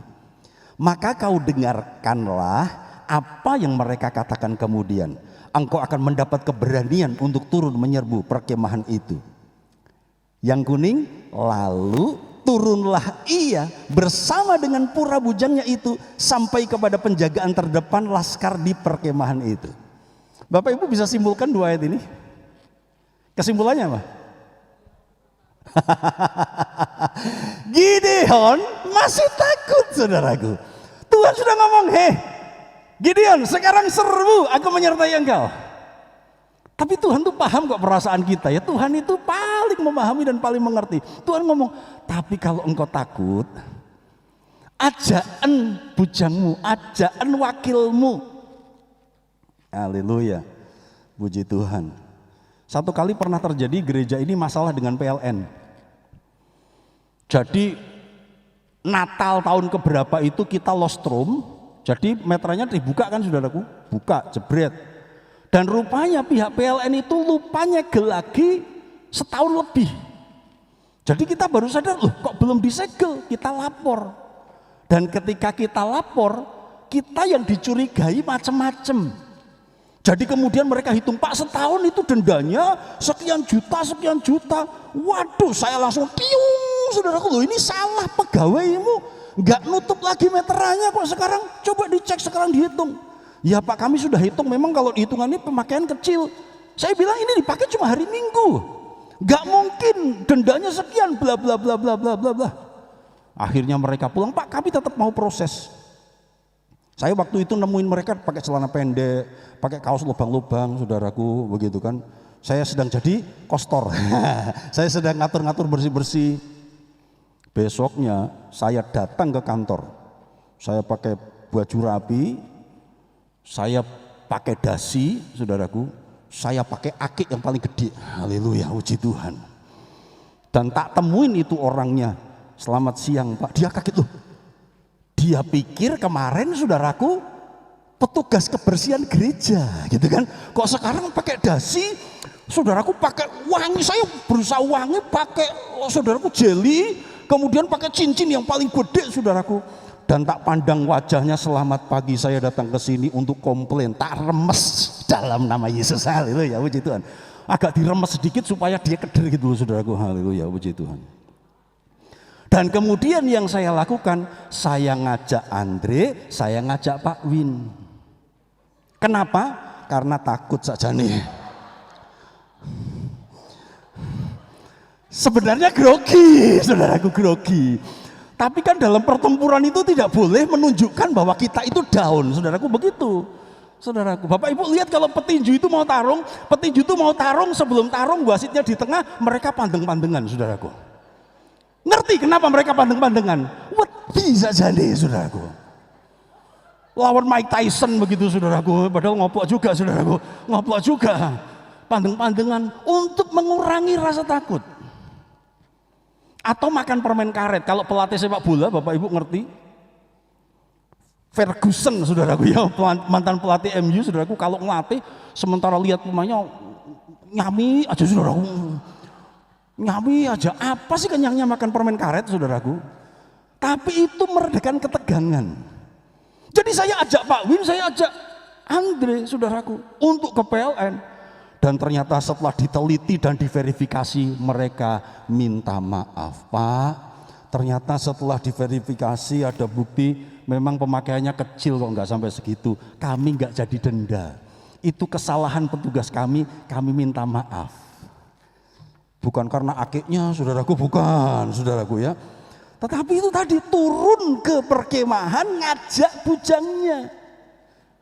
Maka kau dengarkanlah apa yang mereka katakan kemudian. Engkau akan mendapat keberanian untuk turun menyerbu perkemahan itu. Yang kuning, lalu turunlah ia bersama dengan pura bujangnya itu sampai kepada penjagaan terdepan laskar di perkemahan itu. Bapak Ibu bisa simpulkan dua ayat ini? Kesimpulannya apa? Gideon masih takut saudaraku. Tuhan sudah ngomong, Gideon, sekarang serbu, aku menyertai engkau. Tapi Tuhan tuh paham kok perasaan kita ya. Tuhan itu paling memahami dan paling mengerti. Tuhan ngomong, tapi kalau engkau takut, ajaan bujangmu, ajaan wakilmu. Haleluya, puji Tuhan. Satu kali pernah terjadi gereja ini masalah dengan PLN. Jadi Natal tahun keberapa itu kita lost room. Jadi meteranya dibuka kan saudaraku, buka jebret. Dan rupanya pihak PLN itu lupa nyegel lagi setahun lebih. Jadi kita baru sadar, loh kok belum disegel, kita lapor. Dan ketika kita lapor, kita yang dicurigai macam-macam. Jadi kemudian mereka hitung, Pak setahun itu dendanya sekian juta. Waduh, saya langsung tiung, saudaraku, loh ini salah pegawaimu. Enggak nutup lagi meterannya kok sekarang, coba dicek sekarang dihitung. Ya Pak, kami sudah hitung, memang kalau dihitungan ini pemakaian kecil. Saya bilang ini dipakai cuma hari Minggu, enggak mungkin dendanya sekian, bla bla bla bla bla bla bla. Akhirnya mereka pulang, Pak kami tetap mau proses. Saya waktu itu nemuin mereka pakai celana pendek, pakai kaos lubang-lubang, saudaraku, begitu kan. Saya sedang jadi kostor, saya sedang ngatur-ngatur bersih-bersih. Besoknya saya datang ke kantor, saya pakai baju rapi, saya pakai dasi, saudaraku, saya pakai akik yang paling gede, haleluya, puji Tuhan. Dan tak temuin itu orangnya, selamat siang Pak, dia kaget loh. Dia pikir kemarin saudaraku petugas kebersihan gereja gitu kan, kok sekarang pakai dasi, saudaraku pakai wangi, saya berusaha wangi pakai saudaraku jeli. Kemudian pakai cincin yang paling gede saudaraku. Dan tak pandang wajahnya, selamat pagi saya datang ke sini untuk komplain. Tak remes dalam nama Yesus, haleluya, puji Tuhan. Agak diremes sedikit supaya dia keder gitu loh saudaraku, haleluya, puji Tuhan. Dan kemudian yang saya lakukan, saya ngajak Andre, saya ngajak Pak Win. Kenapa? Karena takut saja nih. Sebenarnya grogi, saudaraku, grogi. Tapi kan dalam pertempuran itu tidak boleh menunjukkan bahwa kita itu down, saudaraku, begitu. Saudaraku, Bapak Ibu lihat kalau petinju itu mau tarung, sebelum tarung wasitnya di tengah, mereka pandeng-pandengan, saudaraku. Ngerti kenapa mereka pandeng-pandengan? Bisa jadi, saudaraku. Lawan Mike Tyson begitu, saudaraku, padahal ngoplok juga, saudaraku, ngoplok juga. Pandeng-pandengan untuk mengurangi rasa takut. Atau makan permen karet. Kalau pelatih sepak bola, Bapak Ibu ngerti? Ferguson, saudaraku, ya, mantan pelatih MU, saudaraku, kalau ngelatih sementara lihat pemainnya nyami aja, saudaraku. Nyami aja. Apa sih kenyangnya makan permen karet, saudaraku? Tapi itu meredakan ketegangan. Jadi saya ajak Pak Win, saya ajak Andre, saudaraku, untuk ke PLN. Dan ternyata setelah diteliti dan diverifikasi, mereka minta maaf. Pak, ternyata setelah diverifikasi ada bukti memang pemakaiannya kecil kok, nggak sampai segitu. Kami nggak jadi denda. Itu kesalahan petugas kami minta maaf. Bukan karena akiknya, saudaraku, bukan, saudaraku, ya. Tetapi itu tadi turun ke perkemahan ngajak bujangnya.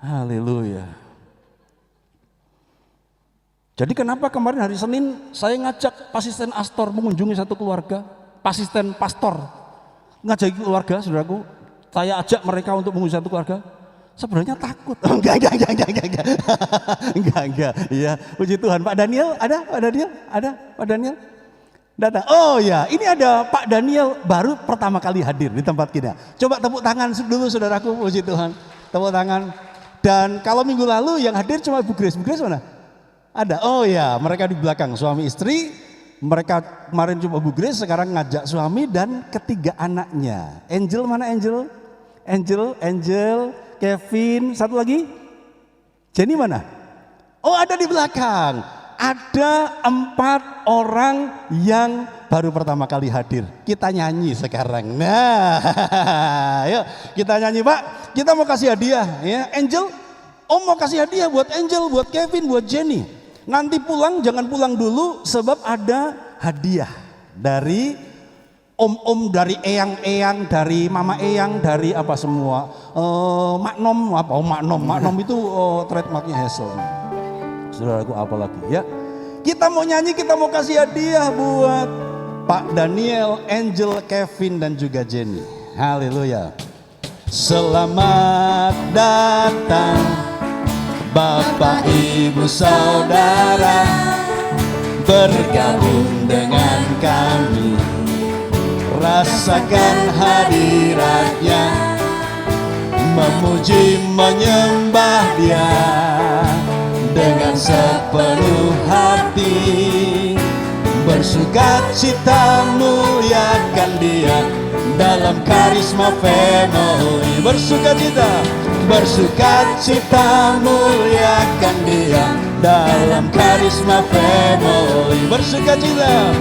Haleluya. Jadi kenapa kemarin hari Senin saya ngajak pasisten Astor mengunjungi satu keluarga, pasisten pastor ngajak keluarga, saudaraku, saya ajak mereka untuk mengunjungi satu keluarga. Sebenarnya takut. Enggak. Iya, puji Tuhan. Pak Daniel ada? Pak Daniel ada? Pak Daniel? Datang. Oh ya, ini ada Pak Daniel baru pertama kali hadir di tempat kita. Coba tepuk tangan dulu, saudaraku, puji Tuhan. Tepuk tangan. Dan kalau minggu lalu yang hadir cuma Bu Grace. Bu Grace mana? Ada, oh ya, mereka di belakang, suami istri. Mereka kemarin cuma Bu Grace, sekarang ngajak suami dan ketiga anaknya. Angel mana Angel? Angel, Kevin, satu lagi? Jenny mana? Oh, ada di belakang. Ada 4 orang yang baru pertama kali hadir. Kita nyanyi sekarang. Nah, yuk kita nyanyi, Pak. Kita mau kasih hadiah, ya. Angel, Om mau kasih hadiah buat Angel, buat Kevin, buat Jenny. Nanti pulang jangan pulang dulu sebab ada hadiah dari om-om, dari eyang-eyang, dari mama eyang, dari apa semua. Maknom apa? Oh, Maknom itu trademarknya Hazel. Saudaraku, apa lagi ya? Kita mau nyanyi, kita mau kasih hadiah buat Pak Daniel, Angel, Kevin dan juga Jenny. Haleluya. Selamat datang Bapak, Ibu, Saudara, bergabung dengan kami, rasakan hadiratnya, memuji menyembah Dia dengan sepenuh hati, bersukacita muliakan Dia dalam karisma family. Bersukacita muliakan Dia dalam karisma family. Bersukacita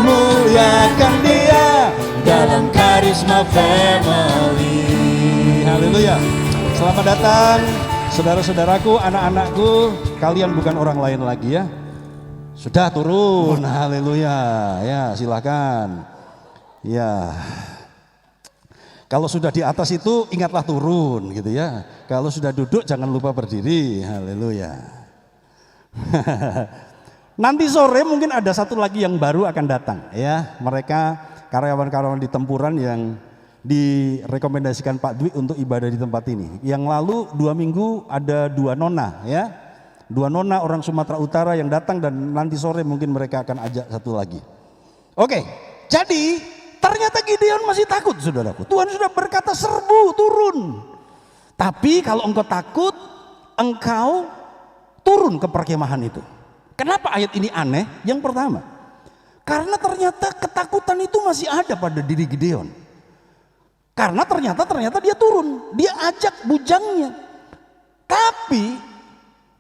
muliakan Dia dalam karisma family. Haleluya. Selamat datang saudara-saudaraku, anak-anakku. Kalian bukan orang lain lagi, ya. Sudah turun. Haleluya. Ya, silakan. Ya. Kalau sudah di atas itu ingatlah turun, gitu ya. Kalau sudah duduk jangan lupa berdiri. Haleluya. Nanti sore mungkin ada satu lagi yang baru akan datang, ya. Mereka karyawan-karyawan di tempuran yang direkomendasikan Pak Dwi untuk ibadah di tempat ini. Yang lalu 2 minggu ada 2 nona, ya. 2 nona orang Sumatera Utara yang datang dan nanti sore mungkin mereka akan ajak satu lagi. Oke, jadi ternyata Gideon masih takut, saudaraku. Tuhan sudah berkata serbu, turun. Tapi kalau engkau takut, engkau turun ke perkemahan itu. Kenapa ayat ini aneh? Yang pertama, karena ternyata ketakutan itu masih ada pada diri Gideon. Karena ternyata dia turun, dia ajak bujangnya. Tapi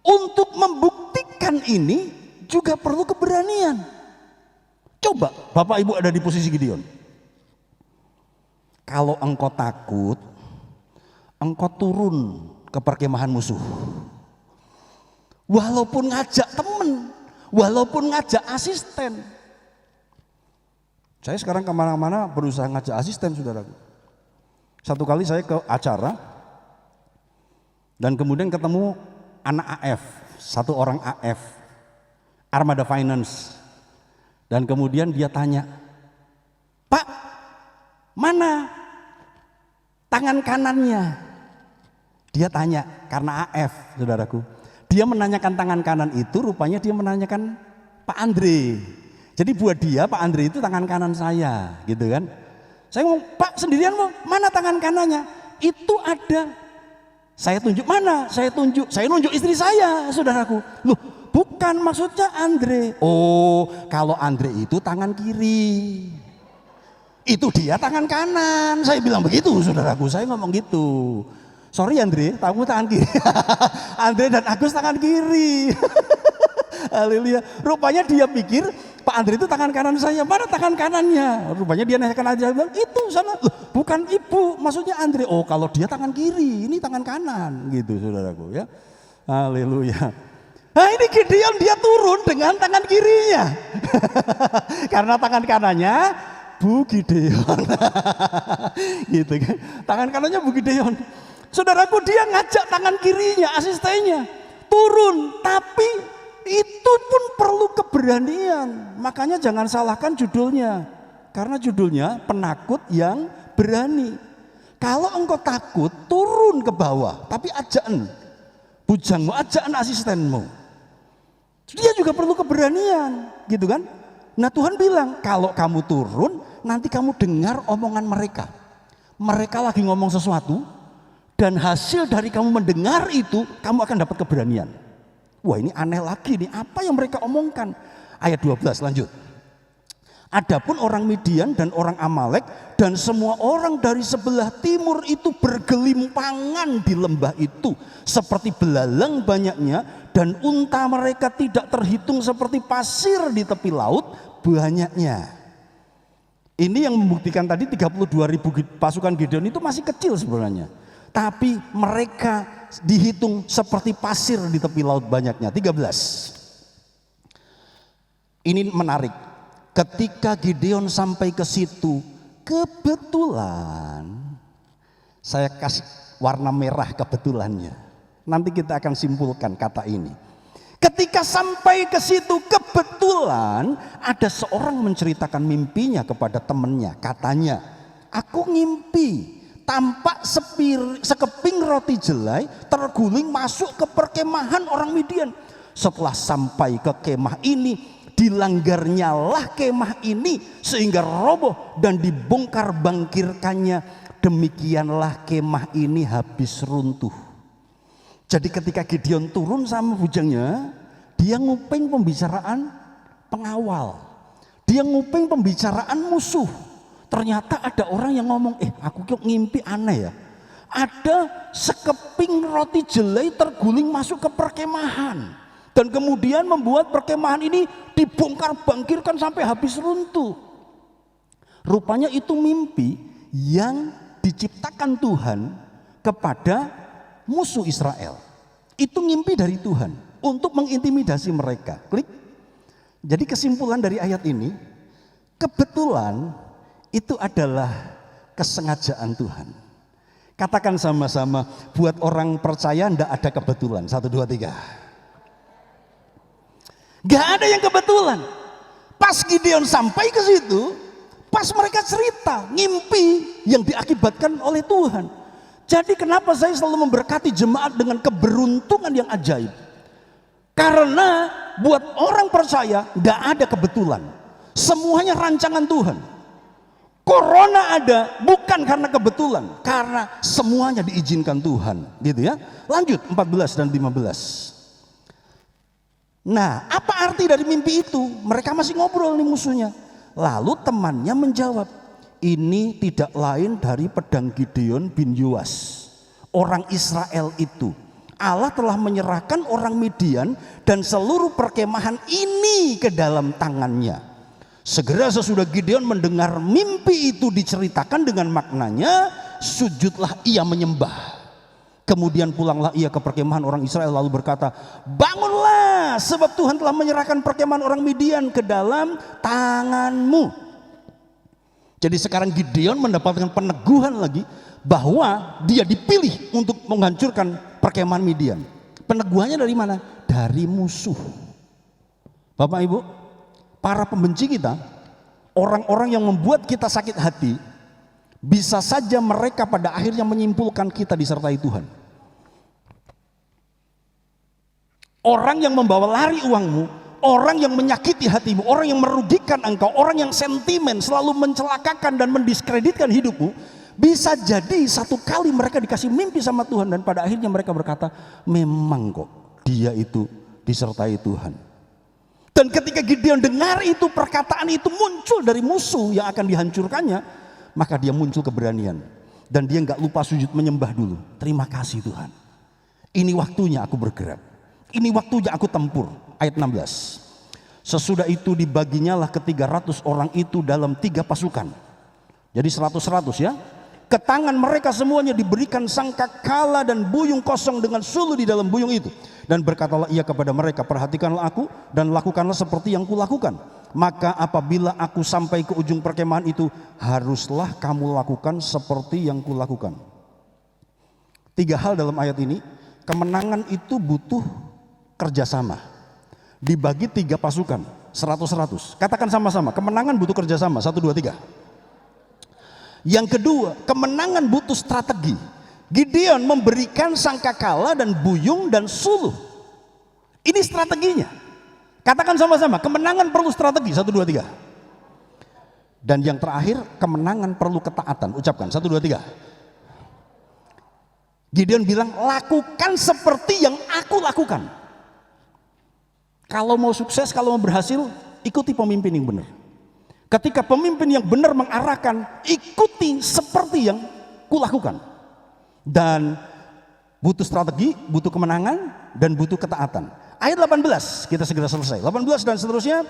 untuk membuktikan ini juga perlu keberanian. Coba Bapak Ibu ada di posisi Gideon. Kalau engkau takut, engkau turun ke perkemahan musuh. Walaupun ngajak temen, walaupun ngajak asisten. Saya sekarang kemana-mana berusaha ngajak asisten, saudaraku. Satu kali saya ke acara dan kemudian ketemu anak AF, satu orang AF, Armada Finance. Dan kemudian dia tanya, "Pak, mana tangan kanannya?" Dia tanya, karena AF, saudaraku. Dia menanyakan tangan kanan itu, rupanya dia menanyakan Pak Andre. Jadi buat dia Pak Andre itu tangan kanan saya, gitu kan. Saya ngomong, "Pak, sendirian mau, mana tangan kanannya?" "Itu ada." Saya tunjuk, "Mana?" Saya nunjuk istri saya, saudaraku. "Loh, bukan, maksudnya Andre." "Oh, kalau Andre itu tangan kiri. Itu dia tangan kanan." Saya bilang begitu, saudaraku. Saya ngomong gitu. "Sorry Andre, kamu tangan kiri." Andre dan Agus tangan kiri. Haleluya. Rupanya dia pikir Pak Andre itu tangan kanan saya. "Mana tangan kanannya?" Rupanya dia nanyakan aja, bilang, "Itu sana." "Loh, bukan ibu, maksudnya Andre." "Oh, kalau dia tangan kiri, ini tangan kanan." Gitu, saudaraku ya. Haleluya. Nah, ini Gideon dia turun dengan tangan kirinya. Karena tangan kanannya Bu Gideon. Gitu kan. Tangan kanannya Bu Gideon. Saudaraku, dia ngajak tangan kirinya, asistennya turun, tapi itu pun perlu keberanian. Makanya jangan salahkan judulnya, karena judulnya penakut yang berani. Kalau engkau takut, turun ke bawah, tapi ajakan bujangmu, ajakan asistenmu. Dia juga perlu keberanian, gitu kan. Nah, Tuhan bilang, kalau kamu turun, nanti kamu dengar omongan mereka. Mereka lagi ngomong sesuatu, dan hasil dari kamu mendengar itu, kamu akan dapat keberanian. Wah, ini aneh lagi nih, apa yang mereka omongkan? Ayat 12 lanjut. "Adapun orang Midian dan orang Amalek dan semua orang dari sebelah timur itu bergelimpangan di lembah itu seperti belalang banyaknya, dan unta mereka tidak terhitung seperti pasir di tepi laut banyaknya." Ini yang membuktikan tadi 32.000 pasukan Gideon itu masih kecil sebenarnya. Tapi mereka dihitung seperti pasir di tepi laut banyaknya. 13. Ini menarik. Ketika Gideon sampai ke situ, kebetulan, saya kasih warna merah kebetulannya. Nanti kita akan simpulkan kata ini. Ketika sampai ke situ, kebetulan ada seorang menceritakan mimpinya kepada temannya. Katanya, "Aku ngimpi tampak sekeping roti jelai terguling masuk ke perkemahan orang Midian. Setelah sampai ke kemah ini, dilanggernyalah kemah ini sehingga roboh dan dibongkar bangkirkannya. Demikianlah kemah ini habis runtuh." Jadi ketika Gideon turun sama bujangnya, dia nguping pembicaraan pengawal, dia nguping pembicaraan musuh. Ternyata ada orang yang ngomong, "Aku kok ngimpi aneh ya. Ada sekeping roti jelai terguling masuk ke perkemahan. Dan kemudian membuat perkemahan ini dibongkar bangkirkan sampai habis runtuh." Rupanya itu mimpi yang diciptakan Tuhan kepada musuh Israel. Itu mimpi dari Tuhan untuk mengintimidasi mereka. Klik. Jadi kesimpulan dari ayat ini, kebetulan itu adalah kesengajaan Tuhan. Katakan sama-sama, buat orang percaya ndak ada kebetulan. 1, 2, 3. Gak ada yang kebetulan. Pas Gideon sampai ke situ, pas mereka cerita ngimpi yang diakibatkan oleh Tuhan. Jadi kenapa saya selalu memberkati jemaat dengan keberuntungan yang ajaib? Karena buat orang percaya nggak ada kebetulan. Semuanya rancangan Tuhan. Corona ada bukan karena kebetulan, karena semuanya diizinkan Tuhan, gitu ya. Lanjut 14 dan 15. Nah, apa arti dari mimpi itu? Mereka masih ngobrol nih musuhnya. Lalu temannya menjawab, "Ini tidak lain dari pedang Gideon bin Yoas, orang Israel itu. Allah telah menyerahkan orang Midian dan seluruh perkemahan ini ke dalam tangannya." Segera sesudah Gideon mendengar mimpi itu diceritakan dengan maknanya, sujudlah ia menyembah. Kemudian pulanglah ia ke perkemahan orang Israel lalu berkata, "Bangunlah, sebab Tuhan telah menyerahkan perkemahan orang Midian ke dalam tanganmu." Jadi sekarang Gideon mendapatkan peneguhan lagi bahwa dia dipilih untuk menghancurkan perkemahan Midian. Peneguhannya dari mana? Dari musuh. Bapak Ibu, para pembenci kita, orang-orang yang membuat kita sakit hati, bisa saja mereka pada akhirnya menyimpulkan kita disertai Tuhan. Orang yang membawa lari uangmu, orang yang menyakiti hatimu, orang yang merugikan engkau, orang yang sentimen, selalu mencelakakan dan mendiskreditkan hidupmu, bisa jadi satu kali mereka dikasih mimpi sama Tuhan dan pada akhirnya mereka berkata, memang kok dia itu disertai Tuhan. Dan ketika Gideon dengar itu, perkataan itu muncul dari musuh yang akan dihancurkannya, maka dia muncul keberanian. Dan dia nggak lupa sujud menyembah dulu. Terima kasih Tuhan. Ini waktunya aku bergerak. Ini waktunya aku tempur. Ayat 16. Sesudah itu dibaginyalah ke 300 orang itu dalam 3 pasukan. Jadi 100-100 ya. Ke tangan mereka semuanya diberikan sangkakala dan buyung kosong dengan sulu di dalam buyung itu. Dan berkatalah ia kepada mereka, perhatikanlah aku dan lakukanlah seperti yang kulakukan. Maka apabila aku sampai ke ujung perkemahan itu, haruslah kamu lakukan seperti yang kulakukan. 3 hal dalam ayat ini. Kemenangan itu butuh kerjasama. Dibagi 3 pasukan, 100-100. Katakan sama-sama, kemenangan butuh kerjasama. 1, 2, 3. Yang kedua, kemenangan butuh strategi. Gideon memberikan sangkakala dan buyung dan suluh. Ini strateginya. Katakan sama-sama, kemenangan perlu strategi. 1, 2, 3. Dan yang terakhir, kemenangan perlu ketaatan. Ucapkan 1, 2, 3. Gideon bilang, lakukan seperti yang aku lakukan. Kalau mau sukses, kalau mau berhasil, ikuti pemimpin yang benar. Ketika pemimpin yang benar mengarahkan, ikuti seperti yang kulakukan. Dan butuh strategi, butuh kemenangan, dan butuh ketaatan. Ayat 18, kita segera selesai. 18 dan seterusnya.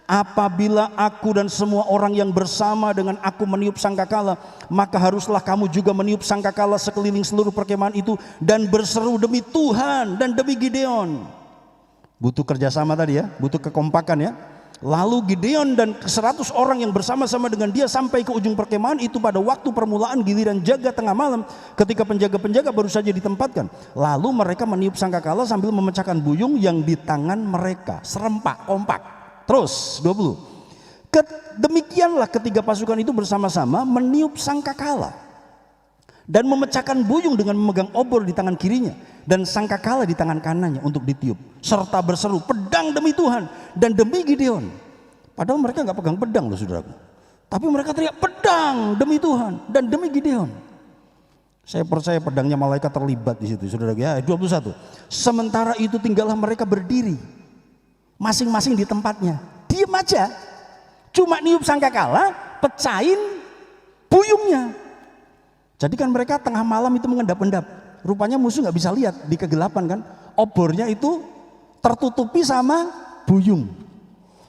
Apabila aku dan semua orang yang bersama dengan aku meniup sangkakala, maka haruslah kamu juga meniup sangkakala sekeliling seluruh perkemahan itu dan berseru demi Tuhan dan demi Gideon. Butuh kerjasama tadi ya, butuh kekompakan ya. Lalu Gideon dan 100 orang yang bersama-sama dengan dia sampai ke ujung perkemahan itu pada waktu permulaan giliran jaga tengah malam, ketika penjaga-penjaga baru saja ditempatkan. Lalu mereka meniup sangkakala sambil memecahkan buyung yang di tangan mereka. Serempak, kompak. Terus 20. Demikianlah ketiga pasukan itu bersama-sama meniup sangkakala dan memecahkan buyung dengan memegang obor di tangan kirinya dan sangkakala di tangan kanannya untuk ditiup, serta berseru pedang demi Tuhan dan demi Gideon. Padahal mereka nggak pegang pedang loh saudaraku, tapi mereka teriak pedang demi Tuhan dan demi Gideon. Saya percaya pedangnya malaikat terlibat di situ saudaraku ya. 21. Sementara itu tinggallah mereka berdiri masing-masing di tempatnya, diem aja, cuma niup sangkakala, pecahin buyungnya. Jadi kan mereka tengah malam itu mengendap-endap, rupanya musuh nggak bisa lihat di kegelapan kan, obornya itu tertutupi sama buyung.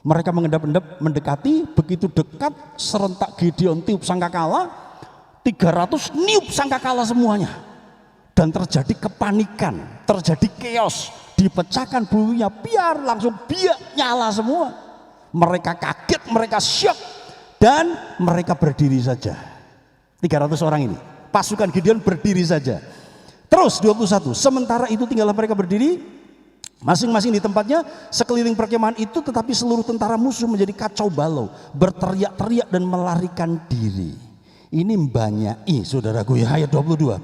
Mereka mengendap-endap mendekati, begitu dekat serentak Gideon tiup sangkakala, 300 niup sangkakala semuanya, dan terjadi kepanikan, terjadi chaos. Dipecahkan buyungnya, biar langsung biak nyala semua. Mereka kaget, mereka syok, dan mereka berdiri saja. 300 orang ini, pasukan Gideon berdiri saja. Terus 21, sementara itu tinggallah mereka berdiri masing-masing di tempatnya sekeliling perkemahan itu, tetapi seluruh tentara musuh menjadi kacau balau, berteriak-teriak dan melarikan diri. Ini banyak saudaraku ya. Ayat 22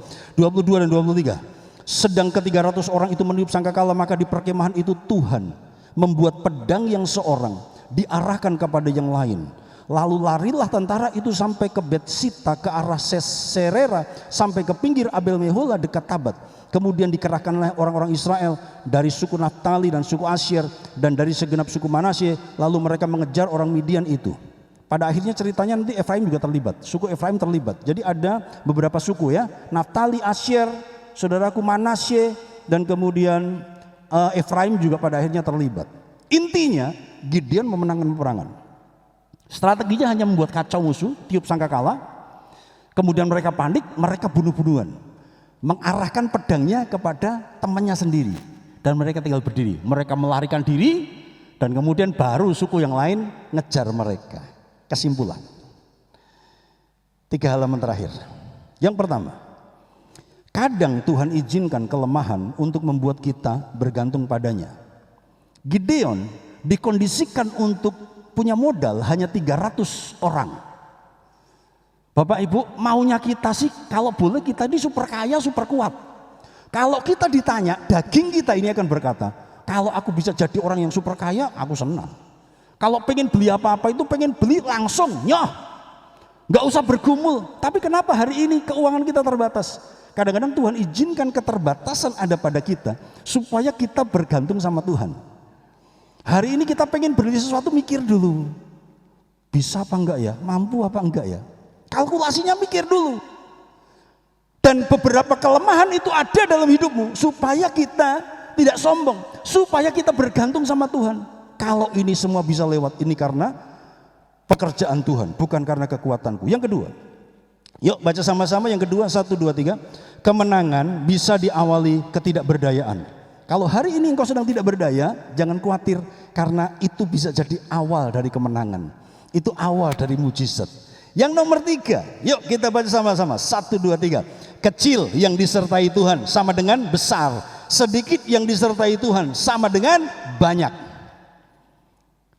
dan 23. Sedang ke-300 orang itu meniup sangkakala, maka di perkemahan itu Tuhan membuat pedang yang seorang diarahkan kepada yang lain. Lalu larilah tentara itu sampai ke Betsita, ke arah Serera, sampai ke pinggir Abel Mehola dekat Tabat. Kemudian dikerahkanlah orang-orang Israel dari suku Naftali dan suku Asyer dan dari segenap suku Manasye, lalu mereka mengejar orang Midian itu. Pada akhirnya ceritanya nanti Efraim juga terlibat, suku Efraim terlibat. Jadi ada beberapa suku ya, Naftali, Asyer, saudaraku Manasye, dan kemudian Efraim juga pada akhirnya terlibat. Intinya Gideon memenangkan peperangan. Strateginya hanya membuat kacau musuh, tiup sangkakala, kemudian mereka panik, mereka bunuh-bunuhan, mengarahkan pedangnya kepada temannya sendiri, dan mereka tinggal berdiri. Mereka melarikan diri, dan kemudian baru suku yang lain ngejar mereka. Kesimpulan, 3 halaman terakhir. Yang pertama, kadang Tuhan izinkan kelemahan untuk membuat kita bergantung padanya. Gideon dikondisikan untuk punya modal hanya 300 orang. Bapak Ibu, maunya kita sih kalau boleh kita ini super kaya, super kuat. Kalau kita ditanya, daging kita ini akan berkata, kalau aku bisa jadi orang yang super kaya, aku senang. Kalau pengen beli apa-apa itu pengen beli langsung, nyoh. Nggak usah bergumul. Tapi kenapa hari ini keuangan kita terbatas? Kadang-kadang Tuhan izinkan keterbatasan ada pada kita supaya kita bergantung sama Tuhan. Hari ini kita pengen beli sesuatu, mikir dulu. Bisa apa enggak ya? Mampu apa enggak ya? Kalkulasinya mikir dulu. Dan beberapa kelemahan itu ada dalam hidupmu supaya kita tidak sombong, supaya kita bergantung sama Tuhan. Kalau ini semua bisa lewat, ini karena pekerjaan Tuhan, bukan karena kekuatanku. Yang kedua, yuk baca sama-sama yang kedua, 1, 2, 3. Kemenangan bisa diawali ketidakberdayaan. Kalau hari ini engkau sedang tidak berdaya, jangan khawatir, karena itu bisa jadi awal dari kemenangan. Itu awal dari mujizat. Yang nomor 3, yuk kita baca sama-sama, 1, 2, 3. Kecil yang disertai Tuhan sama dengan besar, sedikit yang disertai Tuhan sama dengan banyak.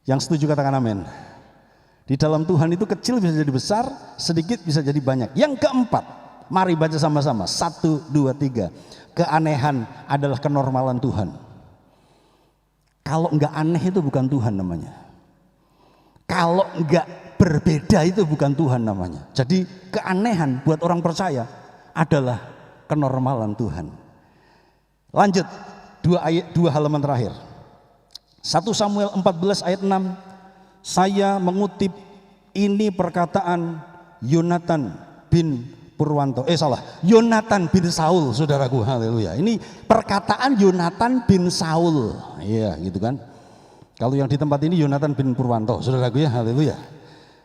Yang setuju katakan amin. Di dalam Tuhan itu kecil bisa jadi besar, sedikit bisa jadi banyak. Yang keempat, mari baca sama-sama, 1, 2, 3. Keanehan adalah kenormalan Tuhan. Kalau enggak aneh itu bukan Tuhan namanya. Kalau enggak berbeda itu bukan Tuhan namanya. Jadi keanehan buat orang percaya adalah kenormalan Tuhan. Lanjut, 2 halaman terakhir. 1 Samuel 14 ayat 6. Saya mengutip ini perkataan Yonatan bin Yonatan bin Saul, saudaraku, haleluya. Ini perkataan Yonatan bin Saul. Iya, gitu kan. Kalau yang di tempat ini Yonatan bin Purwanto, saudaraku ya, haleluya.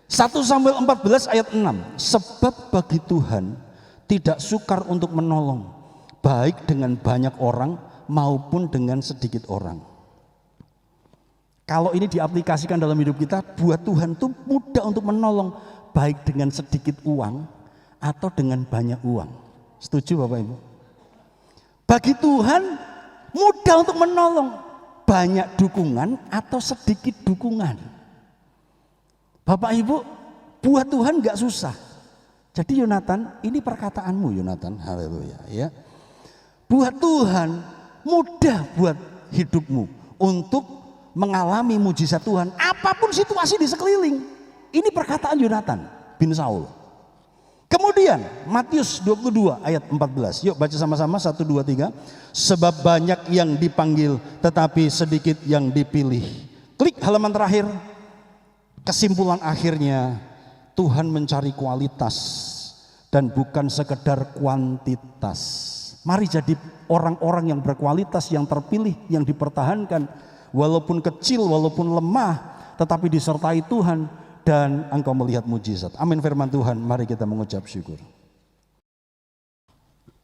1 Samuel 14 ayat 6. Sebab bagi Tuhan tidak sukar untuk menolong, baik dengan banyak orang maupun dengan sedikit orang. Kalau ini diaplikasikan dalam hidup kita, buat Tuhan itu mudah untuk menolong, baik dengan sedikit uang atau dengan banyak uang. Setuju Bapak Ibu? Bagi Tuhan mudah untuk menolong, banyak dukungan atau sedikit dukungan. Bapak Ibu, buat Tuhan gak susah. Jadi Yonatan, ini perkataanmu Yonatan, haleluya ya. Buat Tuhan mudah buat hidupmu untuk mengalami mujizat Tuhan, apapun situasi di sekeliling. Ini perkataan Yonatan bin Saul. Kemudian Matius 22 ayat 14. Yuk baca sama-sama, 1, 2, 3. Sebab banyak yang dipanggil tetapi sedikit yang dipilih. Klik halaman terakhir. Kesimpulan akhirnya, Tuhan mencari kualitas dan bukan sekedar kuantitas. Mari jadi orang-orang yang berkualitas, yang terpilih, yang dipertahankan. Walaupun kecil, walaupun lemah, tetapi disertai Tuhan dan engkau melihat mujizat. Amin firman Tuhan, mari kita mengucap syukur.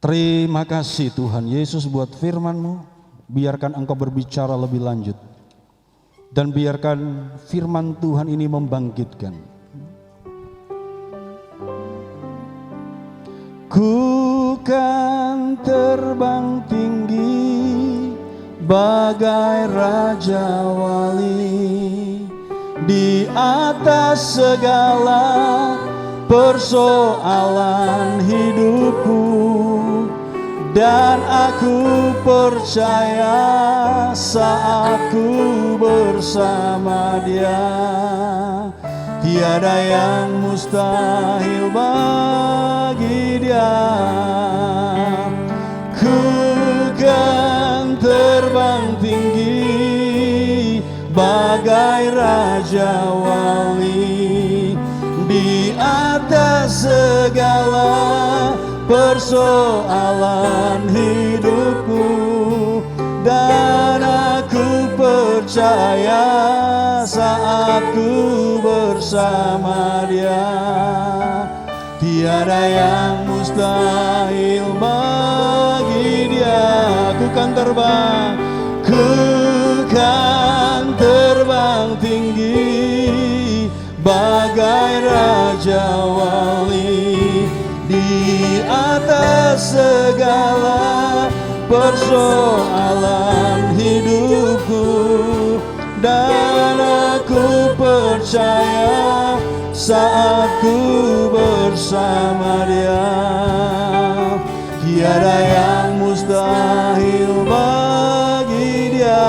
Terima kasih Tuhan Yesus buat firman-Mu. Biarkan engkau berbicara lebih lanjut. Dan biarkan firman Tuhan ini membangkitkan. Ku kan terbang tinggi bagai raja wali di atas segala persoalan hidupku, dan aku percaya saat ku bersama Dia tiada yang mustahil bagi Dia. Ku kan terbang tinggi bagai raja wali di atas segala persoalan hidupku, dan aku percaya saat ku bersama Dia tiada yang mustahil bagi Dia. Ku kan terbang tinggi bagai raja wali di atas segala persoalan hidupku, dan aku percaya saat ku bersama Dia, tiada yang mustahil bagi Dia.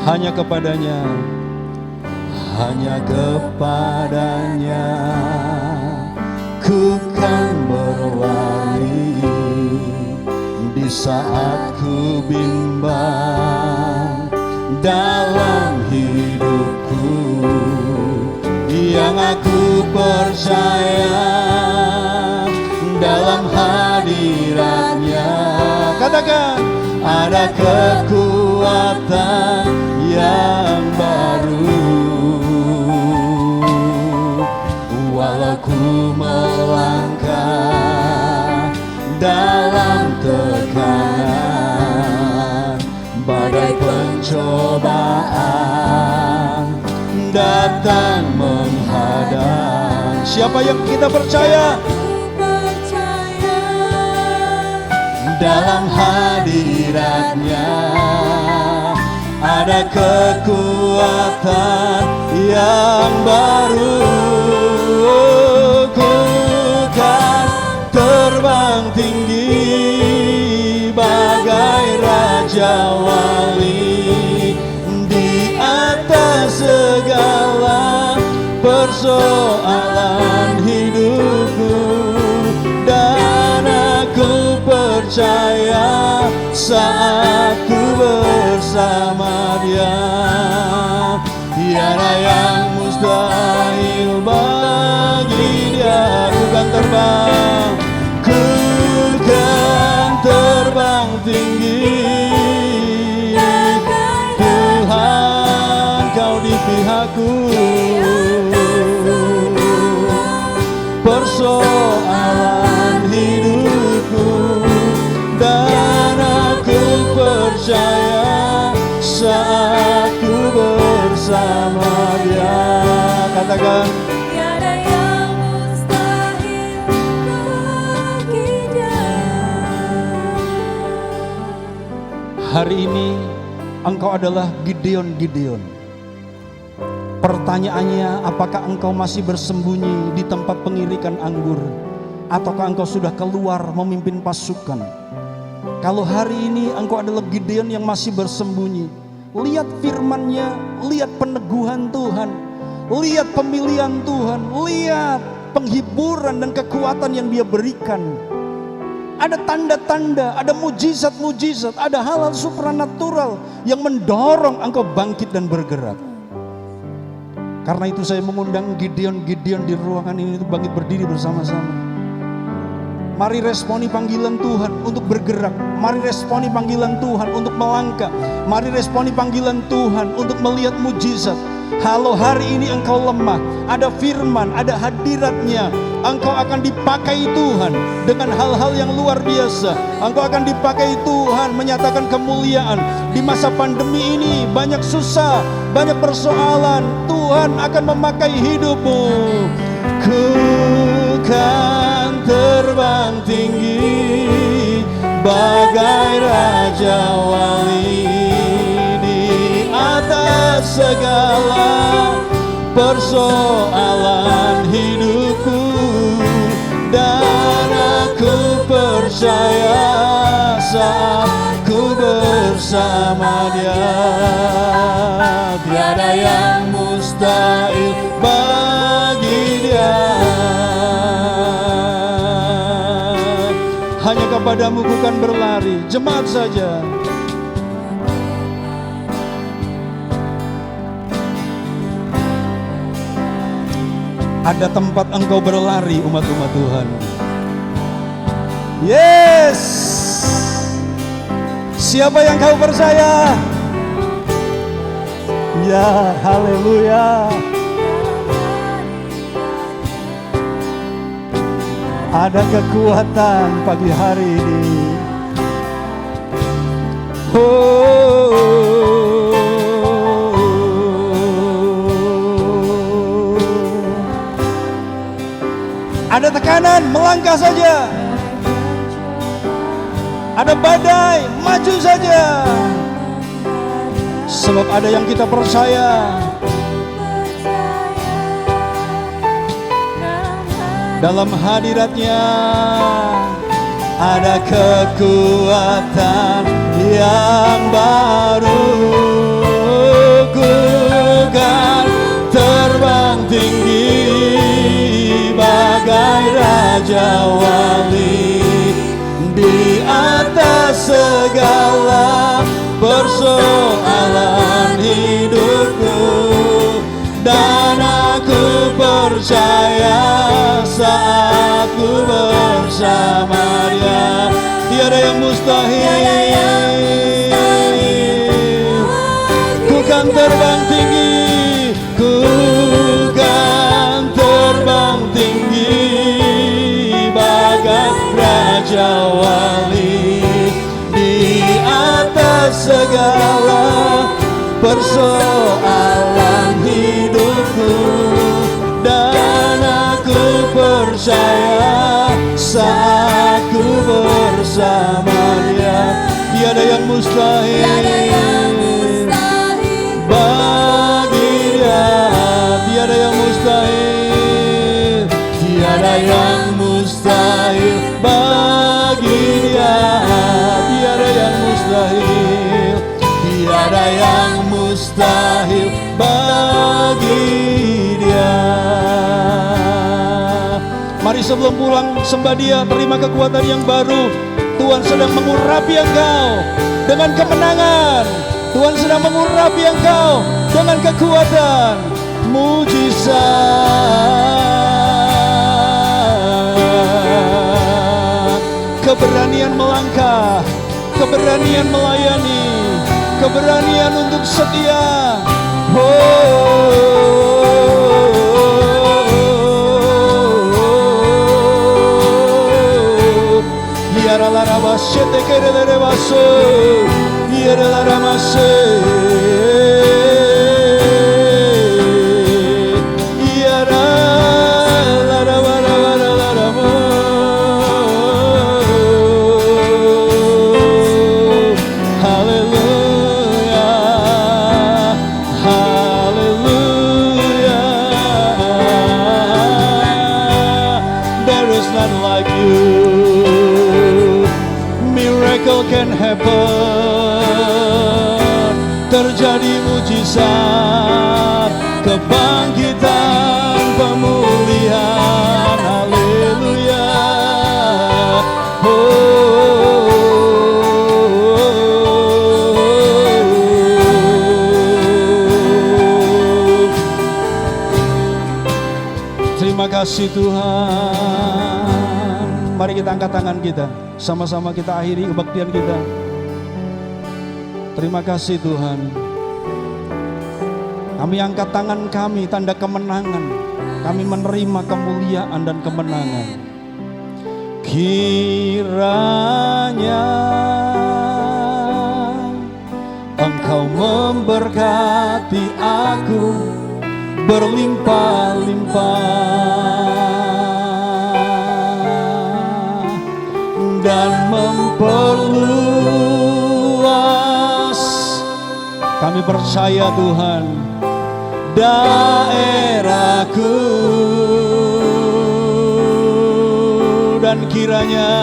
Hanya kepadanya, hanya kepadanya ku kan berlari di saat ku bimbang dalam hidupku, yang aku percaya dalam hadiratnya. Katakan, ada kekuatan yang baru, walau ku melangkah dalam tekanan, badai pencobaan datang menghadang. Siapa yang kita percaya? Dalam hadiratnya ada kekuatan yang baru. Ku kan terbang tinggi bagai raja wali di atas segala persoalan hidupku, dan aku percaya saat ku bersama Dia, tiada yang mustahil bagi Dia. Ku kan terbang, ku kan terbang tinggi. Tuhan, Kau di pihakku. Persoalan hidupku, dan aku percaya saat ku bersama Dia. Katakan, tiada yang mustahil bagi Dia. hari ini engkau adalah Gideon. Pertanyaannya, apakah engkau masih bersembunyi di tempat pengirikan anggur, ataukah engkau sudah keluar memimpin pasukan? Kalau hari ini engkau adalah Gideon yang masih bersembunyi, lihat firman-Nya, lihat peneguhan Tuhan, lihat pemilihan Tuhan, lihat penghiburan dan kekuatan yang Dia berikan. Ada tanda-tanda, ada mujizat-mujizat, ada hal-hal supranatural yang mendorong engkau bangkit dan bergerak. Karena itu saya mengundang Gideon di ruangan ini untuk bangkit berdiri bersama-sama. Mari responi panggilan Tuhan untuk bergerak. Mari responi panggilan Tuhan untuk melangkah. Mari responi panggilan Tuhan untuk melihat mujizat. Kalau hari ini engkau lemah, ada firman, ada hadirat-Nya, engkau akan dipakai Tuhan dengan hal-hal yang luar biasa. Engkau akan dipakai Tuhan menyatakan kemuliaan. Di masa pandemi ini banyak susah, banyak persoalan, Tuhan akan memakai hidupmu. Ku kan terbang tinggi bagai raja wali di atas segala persoalan hidupku, dan aku percaya saat ku bersama Dia, tiada yang mustahil bagi Dia. Hanya kepadamu ku kan berlari. Jemaat saja. Ada tempat engkau berlari, umat-umat Tuhan. Yes. Siapa yang kau percaya? Ya, haleluya. Ada kekuatan pagi hari ini. Oh. Ada tekanan, melangkah saja. Ada badai, maju saja. Sebab ada yang kita percaya. Dalam hadiratnya ada kekuatan yang baru. Ku kan terbang tinggi bagai raja wali di atas segala persoalan hidupku. Dan aku percaya saat ku bersama Dia, tiada yang mustahil. Ku kan terbang tinggi, ku kan terbang tinggi bagai raja wali di atas segala persoalan hidupku. Dan aku percaya saat ku bersama Dia, tiada yang mustahil bagi Dia, tiada yang mustahil, tiada yang mustahil bagi Dia, tiada yang mustahil, tiada yang mustahil bagi Dia. Mari sebelum pulang sembah Dia, terima kekuatan yang baru. Tuhan sedang mengurapi engkau dengan kemenangan. Tuhan sedang mengurapi engkau dengan kekuatan mujizat. Keberanian melangkah, keberanian melayani, keberanian untuk setia. Yara la rabashe te kere le rebaso, yara la ramase, yara la rabara la ramo. Hallelujah, hallelujah. There is none like you. Miracle can happen, terjadi mujizat, kebangkitan, pemulihan, haleluya. Terima kasih Tuhan. Mari kita angkat tangan kita, sama-sama kita akhiri kebaktian kita. Terima kasih Tuhan. Kami angkat tangan kami, tanda kemenangan. Kami menerima kemuliaan dan kemenangan. Kiranya Engkau memberkati aku berlimpah-limpah dan memperluas, kami percaya Tuhan, daerahku. Dan kiranya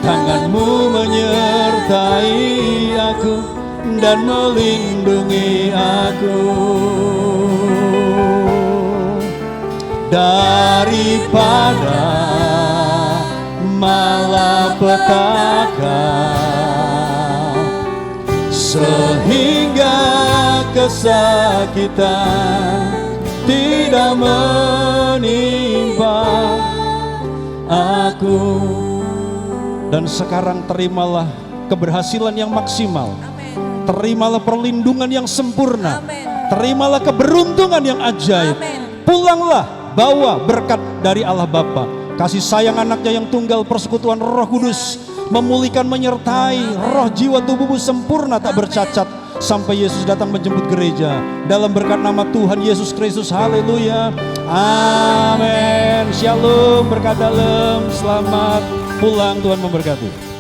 tangan-Mu menyertai aku dan melindungi aku daripada malapetaka, sehingga kesakitan tidak menimpa aku. Dan sekarang terimalah keberhasilan yang maksimal. Terimalah perlindungan yang sempurna. Terimalah keberuntungan yang ajaib. Pulanglah bawa berkat dari Allah Bapa, kasih sayang anaknya yang tunggal, persekutuan Roh Kudus memulihkan, menyertai roh jiwa tubuhmu sempurna tak bercacat. sampai Yesus datang menjemput gereja. Dalam berkat nama Tuhan Yesus Kristus, haleluya. Amin. Shalom, berkat dalam, selamat pulang, Tuhan memberkati.